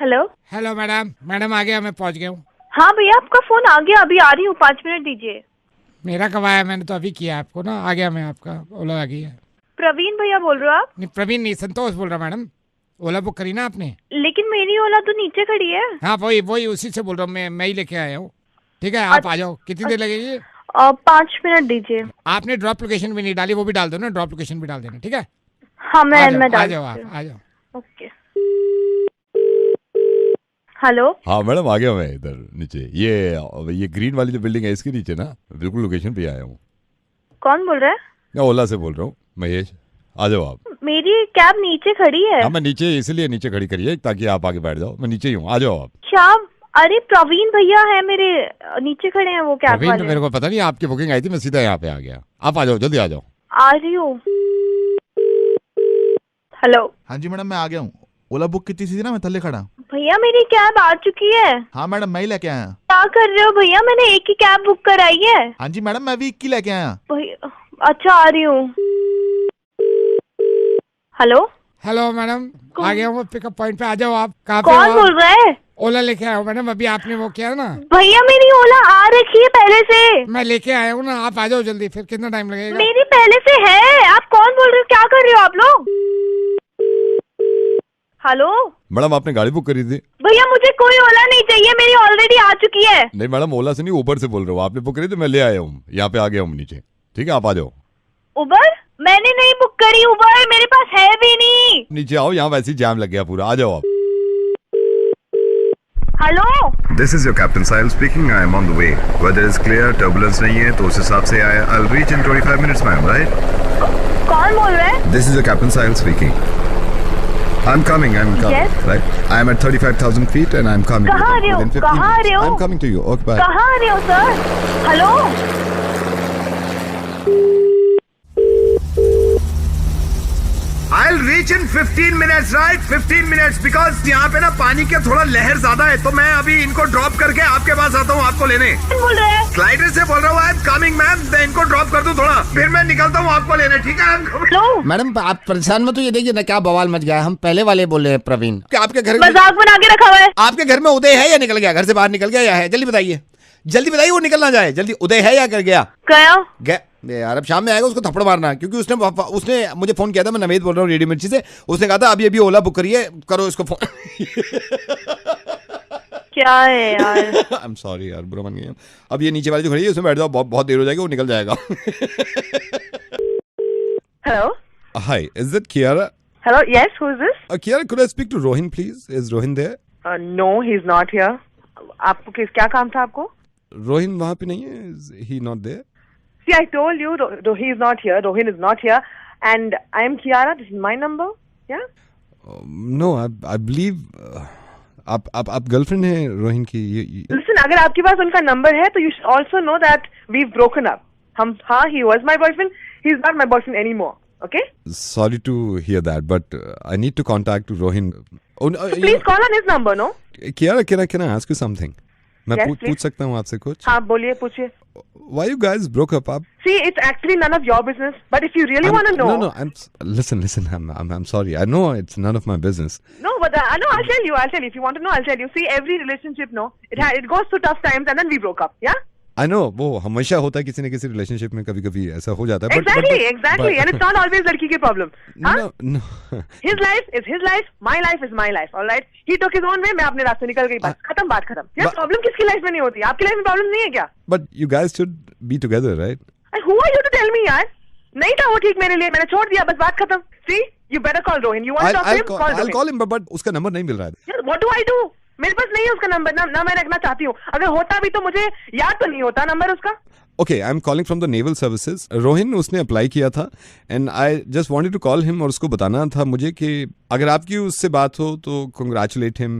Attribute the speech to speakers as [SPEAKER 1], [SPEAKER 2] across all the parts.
[SPEAKER 1] Hello.
[SPEAKER 2] Hello madam. Madam आ गया, मैं पहुंच गया हूँ।
[SPEAKER 1] हाँ भैया, आपका फोन आ गया, अभी आ रही हूँ, 5 मिनट दीजिए।
[SPEAKER 2] मेरा कब आया? मैंने तो अभी किया आपको ना। आ गया मैं, आपका ओला आ गया।
[SPEAKER 1] प्रवीण भैया बोल रहे हो आप?
[SPEAKER 2] नहीं प्रवीण नहीं, संतोष बोल रहा मैडम। ओला बुक करी ना आपने?
[SPEAKER 1] लेकिन मेरी ओला तो नीचे खड़ी है।
[SPEAKER 2] हाँ वही वही उसी से बोल रहा हूँ, मैं ही लेके आया हूँ। ठीक है, आप आ जाओ। कितनी देर लगेगी?
[SPEAKER 1] 5 मिनट दीजिए।
[SPEAKER 2] आपने ड्रॉप लोकेशन भी नहीं डाली, वो भी डाल दो ना, ड्रॉप लोकेशन भी डाल देना। ठीक है,
[SPEAKER 1] हाँ मैं
[SPEAKER 2] आ
[SPEAKER 1] डाल
[SPEAKER 2] जाओ
[SPEAKER 1] देती
[SPEAKER 2] आप,
[SPEAKER 1] हूँ।
[SPEAKER 2] आ जाओ।
[SPEAKER 1] ओके। हेलो।
[SPEAKER 3] हाँ मैडम, आ गया मैं इधर नीचे। ये ग्रीन वाली जो बिल्डिंग है इसके नीचे ना, बिल्कुल लोकेशन पे आया हूँ।
[SPEAKER 1] कौन बोल रहा है?
[SPEAKER 3] मैं ओला से बोल रहा हूँ, महेश। आ जाओ आप।
[SPEAKER 1] मेरी कैब नीचे खड़ी है।
[SPEAKER 3] हाँ मैं नीचे इसलिए नीचे खड़ी करी है ताकि आप आगे बैठ जाओ। मैं नीचे ही हूँ, आ जाओ आप।
[SPEAKER 1] क्या? अरे प्रवीण भैया है मेरे, नीचे खड़े हैं वो कैब
[SPEAKER 3] अभी
[SPEAKER 1] वाले।
[SPEAKER 3] मेरे को पता नहीं, आपकी बुकिंग आई थी, मैं सीधा यहाँ पे आ गया। आप आ जाओ, जल्दी आ जाओ।
[SPEAKER 1] आ रही हूँ। हेलो।
[SPEAKER 4] हाँ जी मैडम, मैं आ गया हूँ। ओला बुक की थी ना, मैं थल्ले खड़ा।
[SPEAKER 1] भैया मेरी कैब आ चुकी है।
[SPEAKER 4] हाँ मैडम, मैं ही लेके आया।
[SPEAKER 1] क्या कर रहे हो भैया? मैंने एक ही कैब बुक कराई है।
[SPEAKER 4] हाँ जी मैडम, मैं भी एक ही लेके आया।
[SPEAKER 1] भैया अच्छा, आ रही हूँ। हेलो।
[SPEAKER 2] हेलो मैडम, आ गया हूँ पिकअप पॉइंट पे। आ जाओ आप। कहाँ पे
[SPEAKER 1] कौन
[SPEAKER 2] हो?
[SPEAKER 1] बोल रहा है?
[SPEAKER 2] ओला लेके आया हूँ मैडम, अभी आपने वो किया ना।
[SPEAKER 1] भैया मेरी ओला आ रखी है पहले से।
[SPEAKER 2] मैं लेके आया हूँ ना, आप आ जाओ जल्दी। फिर कितना टाइम लगेगा?
[SPEAKER 1] मेरी पहले से है। आप कौन बोल रहे हो? क्या कर रहे हो आप लोग? हेलो।
[SPEAKER 3] मैडम आपने गाड़ी बुक करी थी?
[SPEAKER 1] भैया मुझे कोई ओला नहीं चाहिए, मेरी ऑलरेडी आ चुकी है।
[SPEAKER 3] नहीं मैडम, ओला से नहीं, ऊबर से बोल रहा हूँ। आपने बुक करी तो मैं ले आया हूँ, यहाँ पे आ गया हूँ नीचे। ठीक है, आप आ जाओ।
[SPEAKER 1] उबर? मैंने नहीं बुक करी उबर, मेरे पास है भी नहीं।
[SPEAKER 3] नीचे आओ, यहाँ वैसे ही जाम लग गया पूरा। आ जाओ आप।
[SPEAKER 1] Hello.
[SPEAKER 5] This is your Captain Sahil speaking. I am on the way. Weather is clear, turbulence नहीं है, तो उस हिसाब से I'll reach in 25 minutes, ma'am, right?
[SPEAKER 1] कौन बोल रहा है?
[SPEAKER 5] This is your Captain Sahil speaking. I'm coming.
[SPEAKER 1] Yes.
[SPEAKER 5] Right? I'm at 35,000 feet and I'm coming.
[SPEAKER 1] कहाँ आ रहे हो?
[SPEAKER 5] Within 15
[SPEAKER 1] कहाँ आ रहे
[SPEAKER 5] minutes.
[SPEAKER 1] हो?
[SPEAKER 5] I'm coming to you. Okay, bye.
[SPEAKER 1] कहाँ आ रहे हो sir? Hello.
[SPEAKER 6] I'll reach in 15 minutes, right? 15 minutes, because यहाँ पे ना पानी के थोड़ा लहर ज्यादा है, तो मैं अभी इनको ड्रॉप करके आपके पास आता हूँ आपको लेने।
[SPEAKER 1] कौन बोल रहा है?
[SPEAKER 6] स्लाइडर से बोल रहा हूँ, आई एम कमिंग मैम। मैं इनको ड्रॉप कर दूँ थोड़ा, फिर मैं निकलता हूँ आपको लेने। ठीक है?
[SPEAKER 1] हेलो।
[SPEAKER 7] मैडम आप परेशान मत, तो ये देखिए ना क्या बवाल मच गया है। हम पहले वाले बोल रहे हैं प्रवीण। क्या आपके घर
[SPEAKER 1] मजाक बना के रखा हुआ है?
[SPEAKER 7] आपके घर में उदय है या निकल गया? घर से बाहर निकल गया या है? जल्दी बताइए, जल्दी बताइए, वो निकल ना जाए। जल्दी, उदय है या कर गया?
[SPEAKER 1] गया।
[SPEAKER 7] यार अब शाम में आएगा, उसको थप्पड़ मारना। क्योंकि उसने मुझे फोन किया था। मैं नवेद बोल रहा हूँ रेडियो मिर्ची से। उसने कहा था अभी अभी ओला बुक करिए, करो इसको फोन।
[SPEAKER 1] क्या है यार?
[SPEAKER 3] आई एम सॉरी यार, बुरा मान गया। अब ये नीचे वाली जो खड़ी है उसमें बैठ जाओ, बहुत देर हो जाएगी, वो निकल जाएगा।
[SPEAKER 1] Hello.
[SPEAKER 3] Hi, is it Kiara?
[SPEAKER 1] Hello, yes, who is this?
[SPEAKER 3] Kiara, could I speak to Rohin, please? Is Rohin there?
[SPEAKER 1] No, he is not here. आपको क्या काम था आपको?
[SPEAKER 3] Rohin वहाँ पे नहीं है? Is he not there?
[SPEAKER 1] See, I told you, he is not here. Rohin is not here, and I am Kiara. This is my number. Yeah.
[SPEAKER 3] No, I believe आप गर्लफ्रेंड है रोहिन की?
[SPEAKER 1] Listen, अगर आपके पास उनका नंबर है, तो you should also know that we've broken up. He was my boyfriend. He's not my boyfriend anymore. Okay.
[SPEAKER 3] Sorry to hear that, but I need to contact Rohin.
[SPEAKER 1] Please call on his number, no?
[SPEAKER 3] Kiara, can I ask you something? मैं
[SPEAKER 1] Yes, please.
[SPEAKER 3] पूछ सकता हूँ आपसे कुछ?
[SPEAKER 1] हाँ बोलिए, पूछिए।
[SPEAKER 3] Why you guys broke up?
[SPEAKER 1] See, it's actually none of your business. But if you really want to know,
[SPEAKER 3] No. Listen. I'm sorry. I know it's none of my business.
[SPEAKER 1] no, but no, I'll tell you. If you want to know, I'll tell you. See, every relationship, no, it goes through tough times, and then we broke up. Yeah.
[SPEAKER 3] I know, वो हमेशा होता है किसी न किसी relationship में, कभी-कभी ऐसा हो जाता है।
[SPEAKER 1] Exactly, and it's not always लड़की की problem.
[SPEAKER 3] No.
[SPEAKER 1] His life is his life, my life is my life. All right. He took his own way, मैं अपने रास्ते निकल गई, बस खत्म, बात खत्म। यार प्रॉब्लम किसकी लाइफ में नहीं होती? आपकी लाइफ में प्रॉब्लम नहीं है क्या?
[SPEAKER 3] But you guys should be together, right?
[SPEAKER 1] And who are you to tell me यार? नहीं था वो ठीक मेरे लिए, मैंने छोड़ दिया, बस बात खत्म। See, you better call Rohin. You want to talk to him? Call
[SPEAKER 3] I'll
[SPEAKER 1] Rohin.
[SPEAKER 3] call him, but उसका नंबर नहीं मिल रहा है।
[SPEAKER 1] यार what do I do? मेरे पास नहीं है उसका नंबर, ना मैं रखना चाहती हूँ। अगर होता भी तो मुझे याद तो नहीं होता नंबर उसका।
[SPEAKER 3] Okay, I'm calling from the Naval Services. Rohin उसने अप्लाई किया था and I just wanted to call him और उसको बताना था मुझे कि अगर आपकी उससे बात हो तो congratulate him,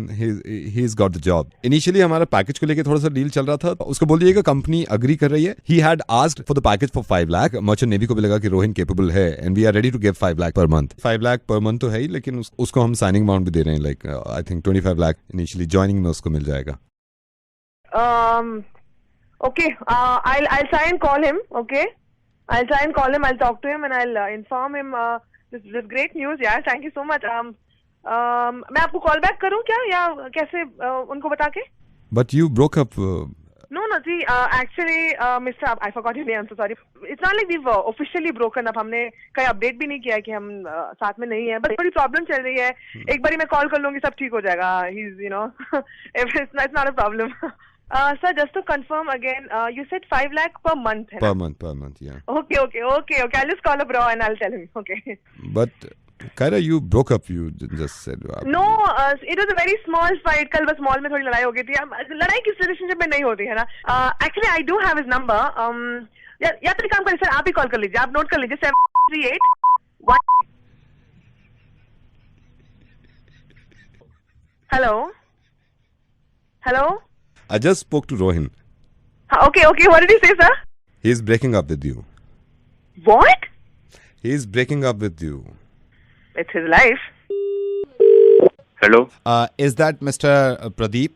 [SPEAKER 3] he's got the job. Initially हमारा पैकेज को लेके थोड़ा सा डील चल रहा था, उसको बोल दिएगा कंपनी अग्री कर रही है. He had asked for the package for 5 lakh. Merchant navy को भी लगा कि रोहिन capable है and we are ready to give 5 lakh per month. 5 lakh per month तो है ही, लेकिन उसको हम signing amount भी दे रहे हैं, like I think 25 lakh initially joining में उसको मिल जाएगा.
[SPEAKER 1] Okay, I'll try and call him. Okay, I'll talk to him and I'll inform him. This great news, yeah. Thank you so much. मैं आपको call back करूं क्या, या कैसे उनको बता के?
[SPEAKER 3] But you broke up.
[SPEAKER 1] No, see, actually, Mr. I forgot your name. I'm so sorry. It's not like we've officially broken up. हमने कोई अपडेट भी नहीं किया है कि हम साथ में नहीं है. बस थोड़ी प्रॉब्लम चल रही है. एक बारी मैं कॉल कर लूंगी, सब ठीक हो जाएगा. He's, it's not a problem. Sir, just to confirm again, you said 5 lakh per month.
[SPEAKER 3] Per month, yeah.
[SPEAKER 1] Okay. I'll just call up Raw and I'll tell him. Okay.
[SPEAKER 3] But Kyra, you broke up. You just said.
[SPEAKER 1] No, it was a very small fight. कल बस mall में थोड़ी लड़ाई हो गई थी. लड़ाई किस रिलेशनशिप में नहीं होती है ना. Actually, I do have his number. या तो काम करिए सर, आप ही कॉल कर लीजिए. आप नोट कर लीजिए 738 Hello.
[SPEAKER 3] I just spoke to Rohin.
[SPEAKER 1] Okay. What did he say, sir?
[SPEAKER 3] He's breaking up with you.
[SPEAKER 1] What?
[SPEAKER 3] He's breaking up with you.
[SPEAKER 1] It's his life.
[SPEAKER 8] Hello,
[SPEAKER 3] Is that Mr. Pradeep?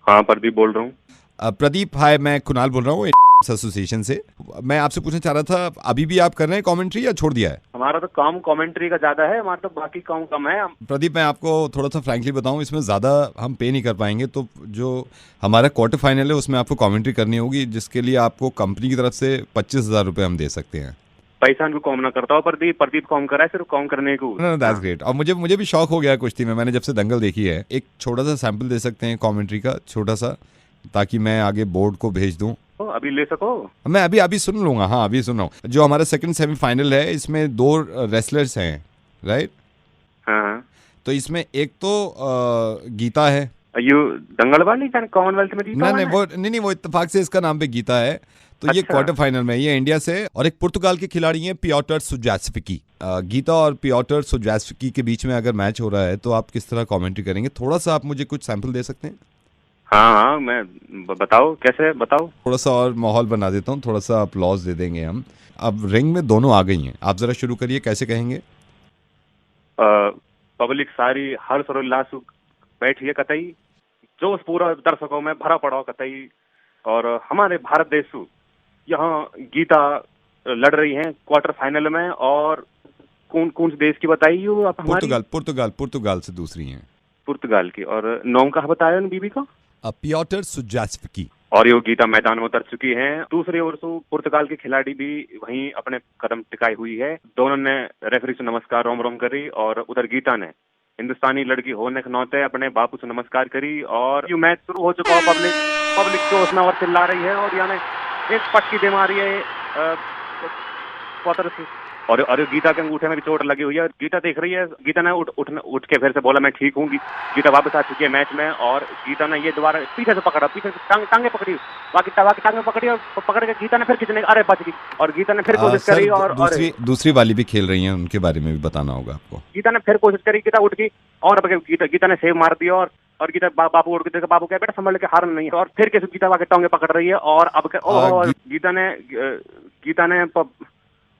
[SPEAKER 8] हाँ प्रदीप बोल रहा हूँ.
[SPEAKER 3] प्रदीप, हाय, मैं कुणाल बोल रहा हूँ association से. मैं आपसे पूछना चाह रहा था, अभी भी आप कर रहे हैं कमेंट्री या छोड़ दिया है?
[SPEAKER 8] हमारा तो काम कमेंट्री का ज्यादा है, हमारा तो बाकी काम कम है.
[SPEAKER 3] प्रदीप, मैं आपको थोड़ा सा फ्रैंकली बताऊं, इसमें ज़्यादा हम पे नहीं कर पाएंगे. तो जो हमारा क्वार्टर फाइनल है उसमें आपको कमेंट्री करनी होगी, जिसके लिए आपको कंपनी की तरफ से 25,000 रुपये हम दे सकते हैं.
[SPEAKER 8] पैसा उनको कॉम ना करता हूँ प्रदीप कॉम करा है सिर्फ कॉम करने को.
[SPEAKER 3] That's great. और मुझे भी शौक हो गया कुश्ती में. मैंने जब से दंगल देखी है. एक छोटा सा सैंपल दे सकते हैं कमेंट्री का, छोटा सा, ताकि मैं आगे बोर्ड को भेज दूं.
[SPEAKER 8] अभी ले सको?
[SPEAKER 3] मैं अभी सुन लूंगा. हाँ, अभी सुन रहा हूँ. जो हमारा सेकंड सेमीफाइनल है, इसमें 2 रेसलर्स हैं, राइट?
[SPEAKER 8] हाँ.
[SPEAKER 3] तो इसमें एक तो गीता है.
[SPEAKER 8] यू दंगल वाली कॉमनवेल्थ में जीता?
[SPEAKER 3] नहीं, वो इत्तेफाक से इसका नाम पे गीता है. तो ये क्वार्टर फाइनल में, ये इंडिया से. और एक पुर्तगाल के खिलाड़ी हैं, पियोटर सुजास्विकी. गीता और पियोटर सुजास्विकी के बीच में अगर मैच हो रहा है तो आप किस तरह कमेंट्री करेंगे? थोड़ा सा आप मुझे कुछ सैंपल दे सकते हैं?
[SPEAKER 8] हाँ, मैं बताओ कैसे बताओ.
[SPEAKER 3] थोड़ा सा और माहौल बना देता हूँ, थोड़ा सा अपलॉज दे देंगे हम. अब रिंग में दोनों आ गई हैं, आप जरा शुरू करिए. कैसे कहेंगे?
[SPEAKER 8] पब्लिक सारी हर सरोल्लास बैठी है कतई, जोश पूरा दर्शकों में भरा पड़ा कतई. और हमारे भारत देश यहाँ गीता लड़ रही हैं क्वार्टर फाइनल में. और कौन से देश की बताइए आप?
[SPEAKER 3] पुर्तगाल से दूसरी हैं.
[SPEAKER 8] पुर्तगाल की. और नाम कहाँ बताया उन बीबी का?
[SPEAKER 3] पियोटर सुजास्विकी.
[SPEAKER 8] और ये गीता मैदान में उतर चुकी हैं. दूसरी ओर से पुर्तगाल के खिलाड़ी भी वहीं अपने कदम टिकाई हुई है. दोनों ने रेफरी से नमस्कार रोम करी. और उधर गीता ने हिंदुस्तानी लड़की होने के नाते अपने बापू से नमस्कार करी. और ये मैच शुरू हो चुका है. पब्लिक जोश में और चिल्ला रही है. और यानी एक पटकी दे मारी है पौतर से. और गीता के अंगूठे में भी चोट लगी हुई है. गीता देख रही है. गीता ने उठ के फिर से बोला मैं ठीक हूँ. गीता वापस आ चुकी है मैच में. और गीता ने ये दोबारा पीछे से पकड़ा, पीछे से टांगे पकड़ी, बाकी टांगे पकड़ी. और पकड़ के गीता ने फिर खींचने, अरे बच गई. और गीता ने फिर कोशिश करी. और
[SPEAKER 3] दूसरी वाली भी खेल रही हैं, उनके बारे में भी बताना होगा आपको.
[SPEAKER 8] गीता ने फिर कोशिश करी, गीता उठ गई. और गीता ने सेव मार दिया. और गीता बाबू उठ के बाबू क्या बेटा संभल के हारना नहीं है. और फिर कैसे गीता के टांगे पकड़ रही है. और अब गीता ने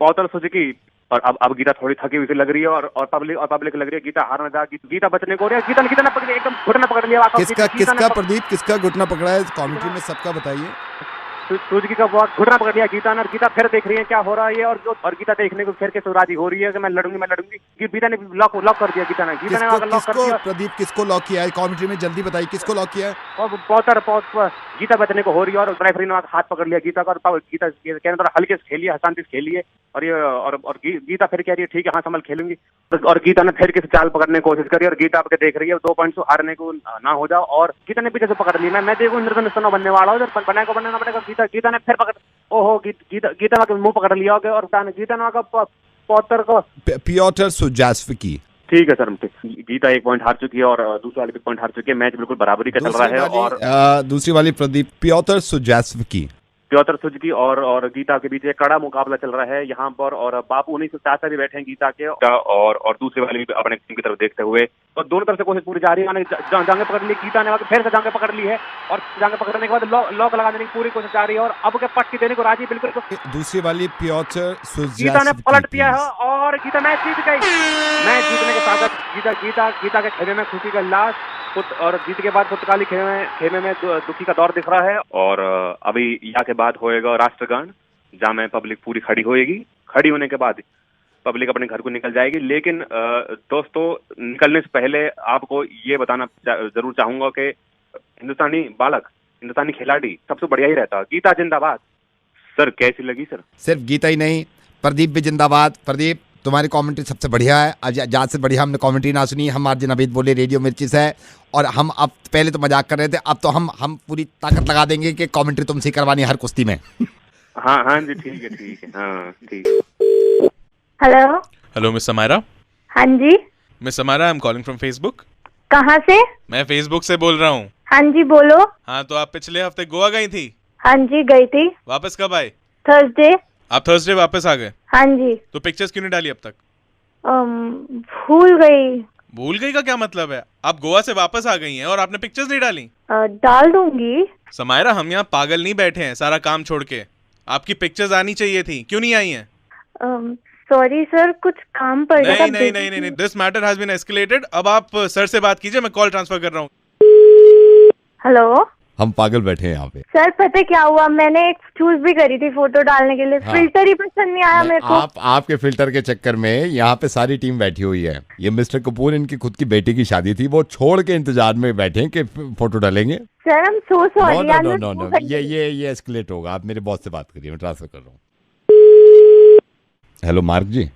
[SPEAKER 8] पौतर सुजुकी. और अब गीता थोड़ी थकी हुई लग रही है. और पब्लिक लग रही है गीता हारना जा. गीता बचने को रही है. गीता ने पकड़ एकदम घुटना पकड़ लिया.
[SPEAKER 3] किसका प्रदीप, किसका घुटना पकड़ा है कमेंट्री में? सबका बताइए.
[SPEAKER 8] सुजुकी का बहुत घुटना पकड़ लिया गीता ने. गीता फिर देख रही है क्या हो रहा है. और गीता देखने को फिर कैसे राजी हो रही है कि मैं लड़ूंगी. गीता ने लॉक कर दिया. गीता ने लॉक कर दिया.
[SPEAKER 3] प्रदीप, किसको लॉक किया है कमेंट्री में? जल्दी बताइए, किसको लॉक किया है?
[SPEAKER 8] और गीता बचने को हो रही है. और रेफरी ने हाथ पकड़ लिया गीता का. और गीता कहने थोड़ा हल्के से खेलिए, शांति से खेलिए. और गीता फिर कह रही है ठीक है, हाँ संभल खेलूंगी. और गीता ने फिर किसी चाल पकड़ने की कोशिश करी. और गीता आपके देख रही है 2 पॉइंट से हारने को ना हो जाओ. और गीता ने पीछे से पकड़ ली. मैं देखूं इंद्रधनुष बनने वाला हूँ. बनना पड़ेगा. गीता ने फिर पकड़, ओहो गीता का मुंह पकड़ लिया. और गीता ने पौतर को
[SPEAKER 3] पियोटर सुजास्विकी.
[SPEAKER 8] ठीक है सर. गीता 1 पॉइंट हार चुकी है. और दूसरी वाली 1 पॉइंट हार चुकी है. मैच बिल्कुल बराबरी का चल रहा है. और
[SPEAKER 3] दूसरी वाली प्रदीप, पियोटर सुजास्विकी और गीता के बीच एक कड़ा मुकाबला चल रहा है यहाँ पर. और बापू उन्हीं से चाचा भी बैठे हैं गीता के. और दूसरे वाले भी अपने टीम की तरफ देखते हुए. और दोनों तरफ से कोशिश पूरी जा रही है. जांघें पकड़ ली गीता ने. फिर से जांघें पकड़ ली है. और जांघें पकड़ने के बाद लॉक लगा देने की पूरी कोशिश जा रही है. और अब के पट्टी देने को राजी बिल्कुल. दूसरी वाली पियोटर सुजास्विकी,
[SPEAKER 8] गीता ने पलट दिया है. और गीता मैच जीत गई. मैच जीतने के साथ गीता के खेमे में खुशी का उल्लास. और जीत के बाद पुर्तगाली खेमे में दुखी का दौर दिख रहा है. और अभी यहाँ के बाद होएगा राष्ट्रगान, जहाँ में पब्लिक पूरी खड़ी होएगी. खड़ी होने के बाद पब्लिक अपने घर को निकल जाएगी। लेकिन दोस्तों, निकलने से पहले आपको ये बताना जरूर चाहूंगा कि हिंदुस्तानी बालक, हिंदुस्तानी खिलाड़ी सबसे बढ़िया ही रहता। गीता जिंदाबाद। सर कैसी लगी सर?
[SPEAKER 7] सिर्फ गीता ही नहीं, प्रदीप भी जिंदाबाद। प्रदीप, तुम्हारी कमेंट्री सबसे बढ़िया है। आज से बढ़िया हमने कमेंट्री ना सुनी। हम आज नवीद बोले रेडियो मिर्ची से, और हम अब पहले तो मजाक कर रहे थे, अब तो हम पूरी ताकत लगा देंगे कि कमेंट्री तुमसे करवानी हर कुश्ती में।
[SPEAKER 8] हाँ जी, ठीक है, हाँ ठीक।
[SPEAKER 9] Hello
[SPEAKER 10] hello miss Samaira.
[SPEAKER 9] हाँ जी
[SPEAKER 10] miss Samaira, I am calling from Facebook.
[SPEAKER 9] कहाँ से?
[SPEAKER 10] मैं फेसबुक से बोल रहा हूँ।
[SPEAKER 9] हाँ जी बोलो।
[SPEAKER 10] हाँ, तो आप पिछले हफ्ते गोवा गई थी?
[SPEAKER 9] हाँ जी गई थी।
[SPEAKER 10] वापस कब आए?
[SPEAKER 9] थर्सडे।
[SPEAKER 10] आप थर्सडे वापस आ गए?
[SPEAKER 9] हाँ जी।
[SPEAKER 10] तो पिक्चर्स क्यों नहीं डाली अब तक?
[SPEAKER 9] भूल गई।
[SPEAKER 10] भूल गई का क्या मतलब है? आप गोवा से वापस आ गई हैं और आपने पिक्चर्स नहीं डाली?
[SPEAKER 9] डाल दूंगी।
[SPEAKER 10] समायरा, हम यहाँ पागल नहीं बैठे हैं सारा काम छोड़ के। आपकी पिक्चर्स आनी चाहिए थी, क्यों नहीं आई हैं?
[SPEAKER 9] सॉरी सर, कुछ काम पड़ गया था।
[SPEAKER 10] नहीं, this matter has been escalated. अब आप सर से बात कीजिए, मैं कॉल ट्रांसफर कर रहा हूँ।
[SPEAKER 9] हेलो,
[SPEAKER 3] हम पागल बैठे हैं यहाँ पे।
[SPEAKER 9] सर पता क्या हुआ, मैंने एक चूज भी करी थी फोटो डालने के लिए। हाँ। फिल्टर ही पसंद नहीं आया मेरे को।
[SPEAKER 3] आपके फिल्टर के चक्कर में यहाँ पे सारी टीम बैठी हुई है। ये मिस्टर कपूर, इनकी खुद की बेटी की शादी थी, वो छोड़ के इंतजार में बैठे हैं कि फोटो डालेंगे।
[SPEAKER 9] सर हम सो सॉरी।
[SPEAKER 3] नो, ये एस्केलेट होगा। आप मेरे बॉस से बात करिए, मैं ट्रांसफर कर रहा हूँ। हेलो मार्क जी।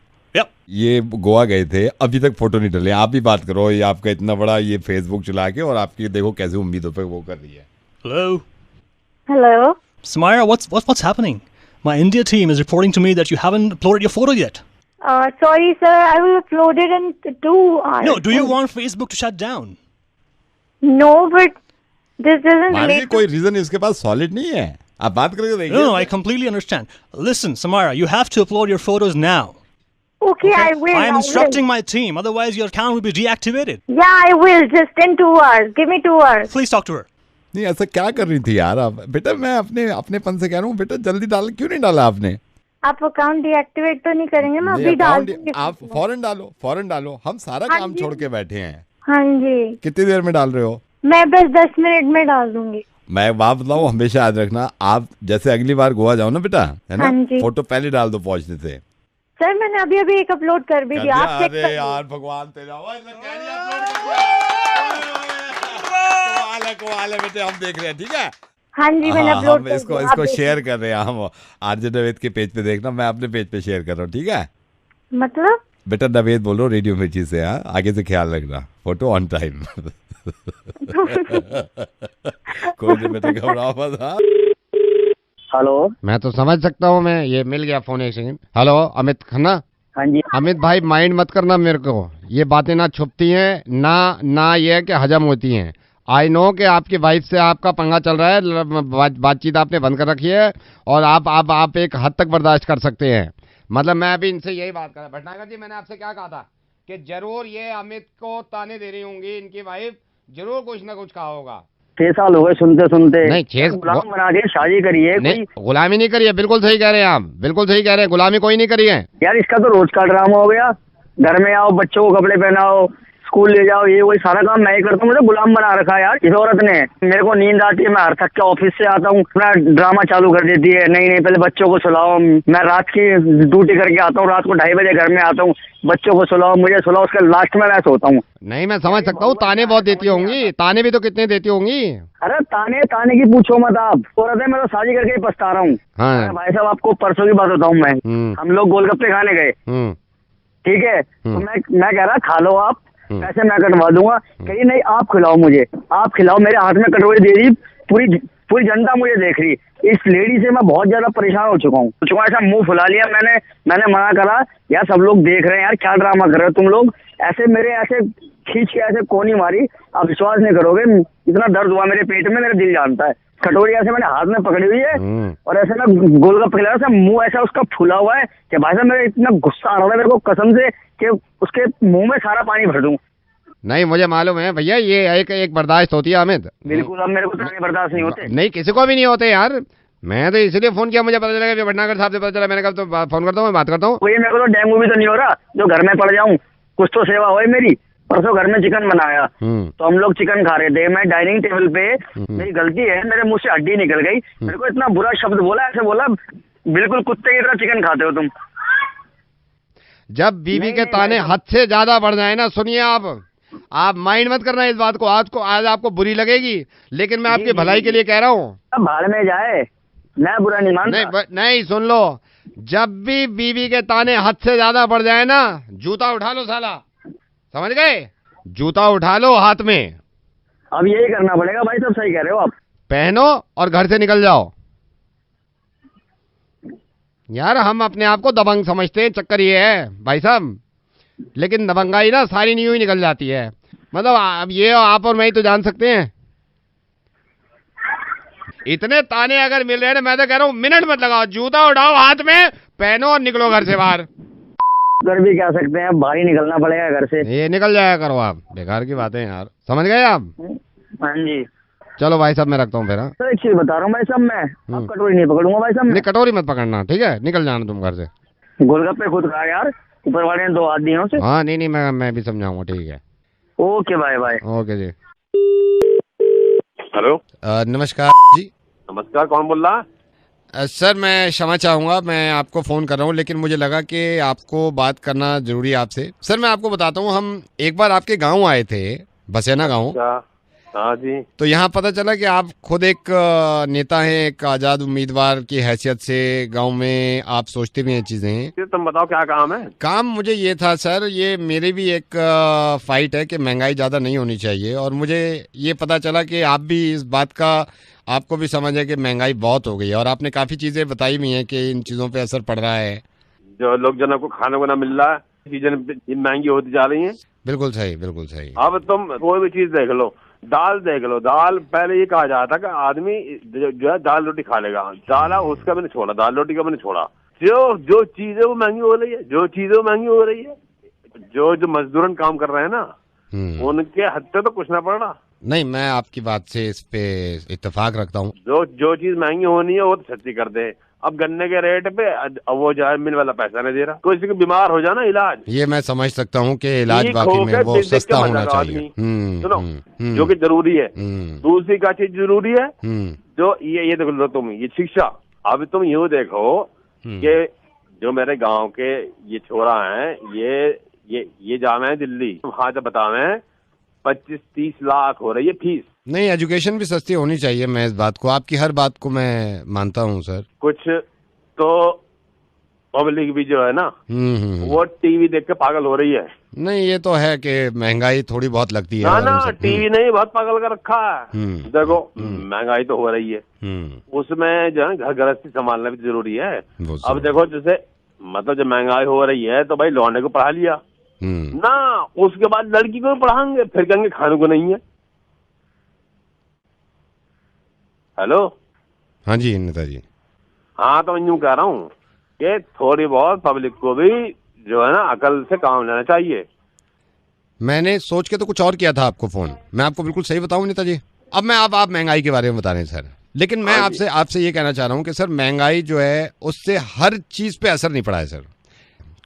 [SPEAKER 3] ये गोवा गए थे, अभी तक फोटो नहीं डाले। आप भी बात करो। ये आपका इतना बड़ा ये फेसबुक चला के, और आपकी देखो कैसे उम्मीदों पे वो कर रही है।
[SPEAKER 9] Hello.
[SPEAKER 11] Samaira, what's happening? My India team is reporting to me that you haven't uploaded your photo yet.
[SPEAKER 9] Sorry sir, I will upload it in 2 hours.
[SPEAKER 11] No, do you want Facebook to shut down?
[SPEAKER 9] No, but this doesn't
[SPEAKER 3] mark ji,
[SPEAKER 9] relate.
[SPEAKER 3] कोई reason इसके पास solid नहीं है। आप बात करके देखिए।
[SPEAKER 11] No, I completely understand. Listen, Samaira, you have to upload your photos now.
[SPEAKER 9] Okay, I will.
[SPEAKER 11] I am instructing my team, otherwise your account will be deactivated.
[SPEAKER 9] Yeah, I will. Just in 2 hours. Give me 2 hours.
[SPEAKER 11] Please talk to her.
[SPEAKER 3] नहीं, ऐसा क्या कर रही थी यार आप? बेटा मैं अपनेपन से कह रहा हूँ, बेटा जल्दी डाल, क्यों नहीं डाला आपने?
[SPEAKER 9] आप अकाउंट डीएक्टिवेट तो नहीं करेंगे? मैं अभी डाल दूंगी।
[SPEAKER 3] आप फौरन डालो। हम सारा काम छोड़ के बैठे हैं।
[SPEAKER 9] हाँ जी।
[SPEAKER 3] कितनी देर में डाल रहे हो?
[SPEAKER 9] मैं बस 10 मिनट में डाल दूंगी।
[SPEAKER 3] मैं बात बताऊँ, हमेशा याद रखना, आप जैसे अगली बार गोवा जाओ ना बेटा, है ना, फोटो पहले डाल दो पहुंचने से।
[SPEAKER 9] सर मैंने अभी एक अपलोड कर भी दिया। आप चेक
[SPEAKER 3] अरे यार भगवान तेरा, कमाल है बेटे, हम देख रहे हैं। ठीक है,
[SPEAKER 9] हाँ जी मैंने अपलोड कर
[SPEAKER 3] दिया। इसको शेयर कर रहे हैं हम आरजे नवेद के पेज पे। देखना, मैं अपने पेज पे शेयर कर रहा हूँ। ठीक है,
[SPEAKER 9] मतलब
[SPEAKER 3] बेटा नवेद बोलो रेडियो मिर्ची से। हाँ, आगे से ख्याल रखना, फोटो ऑन टाइम। कोई नहीं बेटे, घबराओ मत।
[SPEAKER 12] हेलो,
[SPEAKER 2] मैं तो समझ सकता हूँ। मैं ये मिल गया फोन, एक सेकंड। हेलो अमित खन्ना।
[SPEAKER 12] हाँ जी।
[SPEAKER 2] अमित भाई, माइंड मत करना मेरे को। ये बातें ना छुपती हैं ना ये कि हजम होती हैं। आई नो कि आपकी वाइफ से आपका पंगा चल रहा है, बातचीत आपने बंद कर रखी है, और आप एक हद तक बर्दाश्त कर सकते हैं। मतलब मैं अभी इनसे यही बात कर रहा। भटनागर जी, मैंने आपसे क्या कहा था कि जरूर ये अमित को ताने दे रही होंगी, इनकी वाइफ जरूर कुछ ना कुछ कहा होगा।
[SPEAKER 12] 6 साल हो गए सुनते सुनते।
[SPEAKER 2] नहीं, 6
[SPEAKER 12] गुलाम बना के शादी करी है।
[SPEAKER 2] नहीं, गुलामी नहीं करी है। बिल्कुल सही कह रहे हैं आप, बिल्कुल सही कह रहे हैं। गुलामी कोई नहीं करी है
[SPEAKER 12] यार। इसका तो रोज का ड्रामा हो गया। घर में आओ, बच्चों को कपड़े पहनाओ, स्कूल ले जाओ, ये वही सारा काम मैं ही करता हूँ। मुझे गुलाम बना रखा है यार इस औरत ने। मेरे को नींद आती है, मैं हर थक के ऑफिस से आता हूँ, अपना ड्रामा चालू कर देती है। नहीं, पहले बच्चों को सुलाओ। मैं रात की ड्यूटी करके आता हूँ, रात को 2:30 बजे घर में आता हूँ। बच्चों को सुलाओ, मुझे सुलाओ, उसके लास्ट में मैं सोता हूँ।
[SPEAKER 2] नहीं, मैं समझ सकता हूँ, ताने बहुत देती होंगी। ताने भी तो कितने देती होंगी।
[SPEAKER 12] अरे ताने की पूछो मत आप। औरत है, मैं तो शादी करके ही पछता रहा हूँ।
[SPEAKER 2] हाँ।
[SPEAKER 12] भाई साहब, आपको परसों की बात बताऊँ मैं। हम लोग गोलगप्पे खाने गए, ठीक है, तो मैं कह रहा खा लो आप, पैसे मैं कटवा दूंगा। कही नहीं, आप खिलाओ मुझे, आप खिलाओ। मेरे हाथ में कटोरी दे दी, पूरी जनता मुझे देख रही। इस लेडी से मैं बहुत ज्यादा परेशान हो चुका हूँ। ऐसा मुंह फुला लिया मैंने मना करा, यार सब लोग देख रहे हैं यार, क्या ड्रामा कर रहे हो तुम लोग। ऐसे मेरे ऐसे खींच के ऐसे कोनी मारी, आप विश्वास नहीं करोगे, इतना दर्द हुआ मेरे पेट में, मेरा दिल जानता है। कटोरी ऐसे मैंने हाथ में पकड़ी हुई है, और ऐसे मैं गोलगप्पे खिला रहा, मुंह ऐसा उसका फुला हुआ है कि भाई साहब मेरे इतना गुस्सा आ रहा है मेरे को कसम से कि उसके मुंह में सारा पानी भर दूं।
[SPEAKER 2] नहीं, मुझे मालूम है भैया, ये एक बर्दाश्त होती है अमित।
[SPEAKER 12] बिल्कुल, अब मेरे को ताने बर्दाश्त नहीं होते।
[SPEAKER 2] नहीं, किसी को भी नहीं होते यार। मैं तो इसलिए फोन किया, मुझे पता चला कि भटनागर साहब से पता चला। मैंने कहा तो फोन करता हूँ, मैं बात करता हूँ।
[SPEAKER 12] मेरे को तो डेंगू भी तो नहीं हो रहा जो घर में पड़ जाऊं, कुछ तो सेवा हो मेरी। परसों घर में चिकन बनाया, तो हम लोग चिकन खा रहे थे, मैं डाइनिंग टेबल पे, मेरी गलती है, मेरे मुंह से हड्डी निकल गई। मेरे को इतना बुरा शब्द बोला, ऐसे बोला बिल्कुल कुत्ते की तरह चिकन खाते हो तुम।
[SPEAKER 2] जब बीवी के ताने हद से ज्यादा बढ़ जाए ना, सुनिए आप माइंड मत करना इस बात को। आज आपको बुरी लगेगी, लेकिन मैं आपकी भलाई के लिए कह रहा हूँ।
[SPEAKER 12] भाड़ में जाए, मैं बुरा नहीं मानता।
[SPEAKER 2] नहीं, सुन लो, जब भी बीवी के ताने हद से ज्यादा बढ़ जाए ना, जूता उठा लो साला, समझ गए? जूता उठा लो हाथ में।
[SPEAKER 12] अब यही करना पड़ेगा भाई, सब सही कह रहे हो आप।
[SPEAKER 2] पहनो और घर से निकल जाओ। यार हम अपने आप को दबंग समझते हैं, चक्कर ये है भाई साहब, लेकिन दबंगाई ना सारी न्यू ही निकल जाती है। मतलब अब ये आप और मैं ही तो जान सकते हैं। इतने ताने अगर मिल रहे हैं, मैं तो कह रहा हूँ मिनट मत लगाओ, जूता उठाओ हाथ में, पहनो और निकलो घर से बाहर।
[SPEAKER 12] घर भी क्या सकते हैं, बाहर ही निकलना पड़ेगा घर से।
[SPEAKER 2] ये निकल जाया करो आप, बेकार की बातें यार, समझ गए आप?
[SPEAKER 12] हाँ जी।
[SPEAKER 2] चलो भाई साहब मैं रखता हूँ फिर।
[SPEAKER 12] सर एक चीज बता रहा हूँ भाई साहब, मैं अब कटोरी नहीं पकड़ूंगा भाई साहब।
[SPEAKER 2] नहीं कटोरी मत पकड़ना, ठीक है? निकल जाना तुम घर से।
[SPEAKER 12] गोलगप्पे खुद खा यार, ऊपर वाले ने 2 हाथ दिए उसे।
[SPEAKER 2] हाँ नहीं मैं भी समझाऊंगा, ठीक है?
[SPEAKER 12] Okay bye bye.
[SPEAKER 2] ओके जी।
[SPEAKER 8] हेलो
[SPEAKER 2] नमस्कार जी।
[SPEAKER 8] नमस्कार, कौन बोल रहा?
[SPEAKER 2] सर मैं क्षमा चाहूँगा, मैं आपको फ़ोन कर रहा हूँ, लेकिन मुझे लगा कि आपको बात करना ज़रूरी है आपसे। सर मैं आपको बताता हूँ, हम एक बार आपके गांव आए थे, बसेना गांव।
[SPEAKER 8] हाँ जी।
[SPEAKER 2] तो यहाँ पता चला कि आप खुद एक नेता हैं, एक आज़ाद उम्मीदवार की हैसियत से गांव में आप सोचते भी हैं चीज़ें।
[SPEAKER 8] तुम बताओ क्या काम है?
[SPEAKER 2] काम मुझे ये था सर, ये मेरी भी एक फाइट है कि महंगाई ज़्यादा नहीं होनी चाहिए, और मुझे ये पता चला कि आप भी इस बात का, आपको भी समझ है कि महंगाई बहुत हो गई है, और आपने काफ़ी चीज़ें बताई भी हैं कि इन चीज़ों पे असर पड़ रहा है।
[SPEAKER 8] जो लोग जनों को खाने को ना मिल रहा है, चीजें महंगी होती जा रही हैं।
[SPEAKER 2] बिल्कुल सही, बिल्कुल सही।
[SPEAKER 8] अब तुम कोई भी चीज देख लो, दाल देख लो, दाल पहले ये कहा जाता कि आदमी जो है दाल रोटी खा लेगा, दाल उसका भी नहीं छोड़ा, दाल रोटी का भी नहीं छोड़ा। जो चीजें वो महंगी हो रही है, जो मजदूरन काम कर रहे हैं ना, उनके हत्ते तो कुछ ना पड़ रहा।
[SPEAKER 2] नहीं, मैं आपकी बात से इस पे इत्तेफाक रखता हूँ।
[SPEAKER 8] जो चीज महंगी होनी है वो तो सस्ती कर दे। अब गन्ने के रेट पे वो जो है मिल वाला पैसा नहीं दे रहा, कोई किसी बीमार हो जाना इलाज,
[SPEAKER 2] ये मैं समझ सकता हूँ कि इलाज बाकी में वो सस्ता होना चाहिए।
[SPEAKER 8] सुनो, जो कि जरूरी है। दूसरी क्या चीज जरूरी है, जो ये देख लो तुम, ये शिक्षा। अब तुम यूँ देखो कि जो मेरे गांव के ये छोरा हैं, ये जाना है दिल्ली, वहाँ जब बतावे 25-30 लाख हो रही है फीस।
[SPEAKER 2] नहीं, एजुकेशन भी सस्ती होनी चाहिए, मैं इस बात को, आपकी हर बात को मैं मानता हूँ सर।
[SPEAKER 8] कुछ तो पब्लिक भी जो है ना, वो टीवी देख के पागल हो रही है।
[SPEAKER 2] नहीं, ये तो है कि महंगाई थोड़ी बहुत लगती है
[SPEAKER 8] ना, टीवी नहीं, बहुत पागल कर रखा है। देखो महंगाई तो हो रही है, उसमें जो है घर गृहस्थी संभालना भी जरूरी है। अब देखो जैसे मतलब जब महंगाई हो रही है तो भाई लौंडे को पढ़ा लिया ना, उसके बाद लड़की को पढ़ाएंगे, फिर कहेंगे खाने को नहीं है। हेलो,
[SPEAKER 2] हाँ जी नेताजी।
[SPEAKER 8] हाँ तो मैं यूँ कह रहा हूँ कि थोड़ी बहुत पब्लिक को भी जो है ना अकल से काम लेना चाहिए।
[SPEAKER 2] मैंने सोच के तो कुछ और किया था आपको फोन, मैं आपको बिल्कुल सही बताऊं नेताजी। अब आप महंगाई के बारे में बता रहे हैं सर, लेकिन मैं आपसे ये कहना चाह रहा हूँ कि सर महंगाई जो है उससे हर चीज पे असर नहीं पड़ा है सर।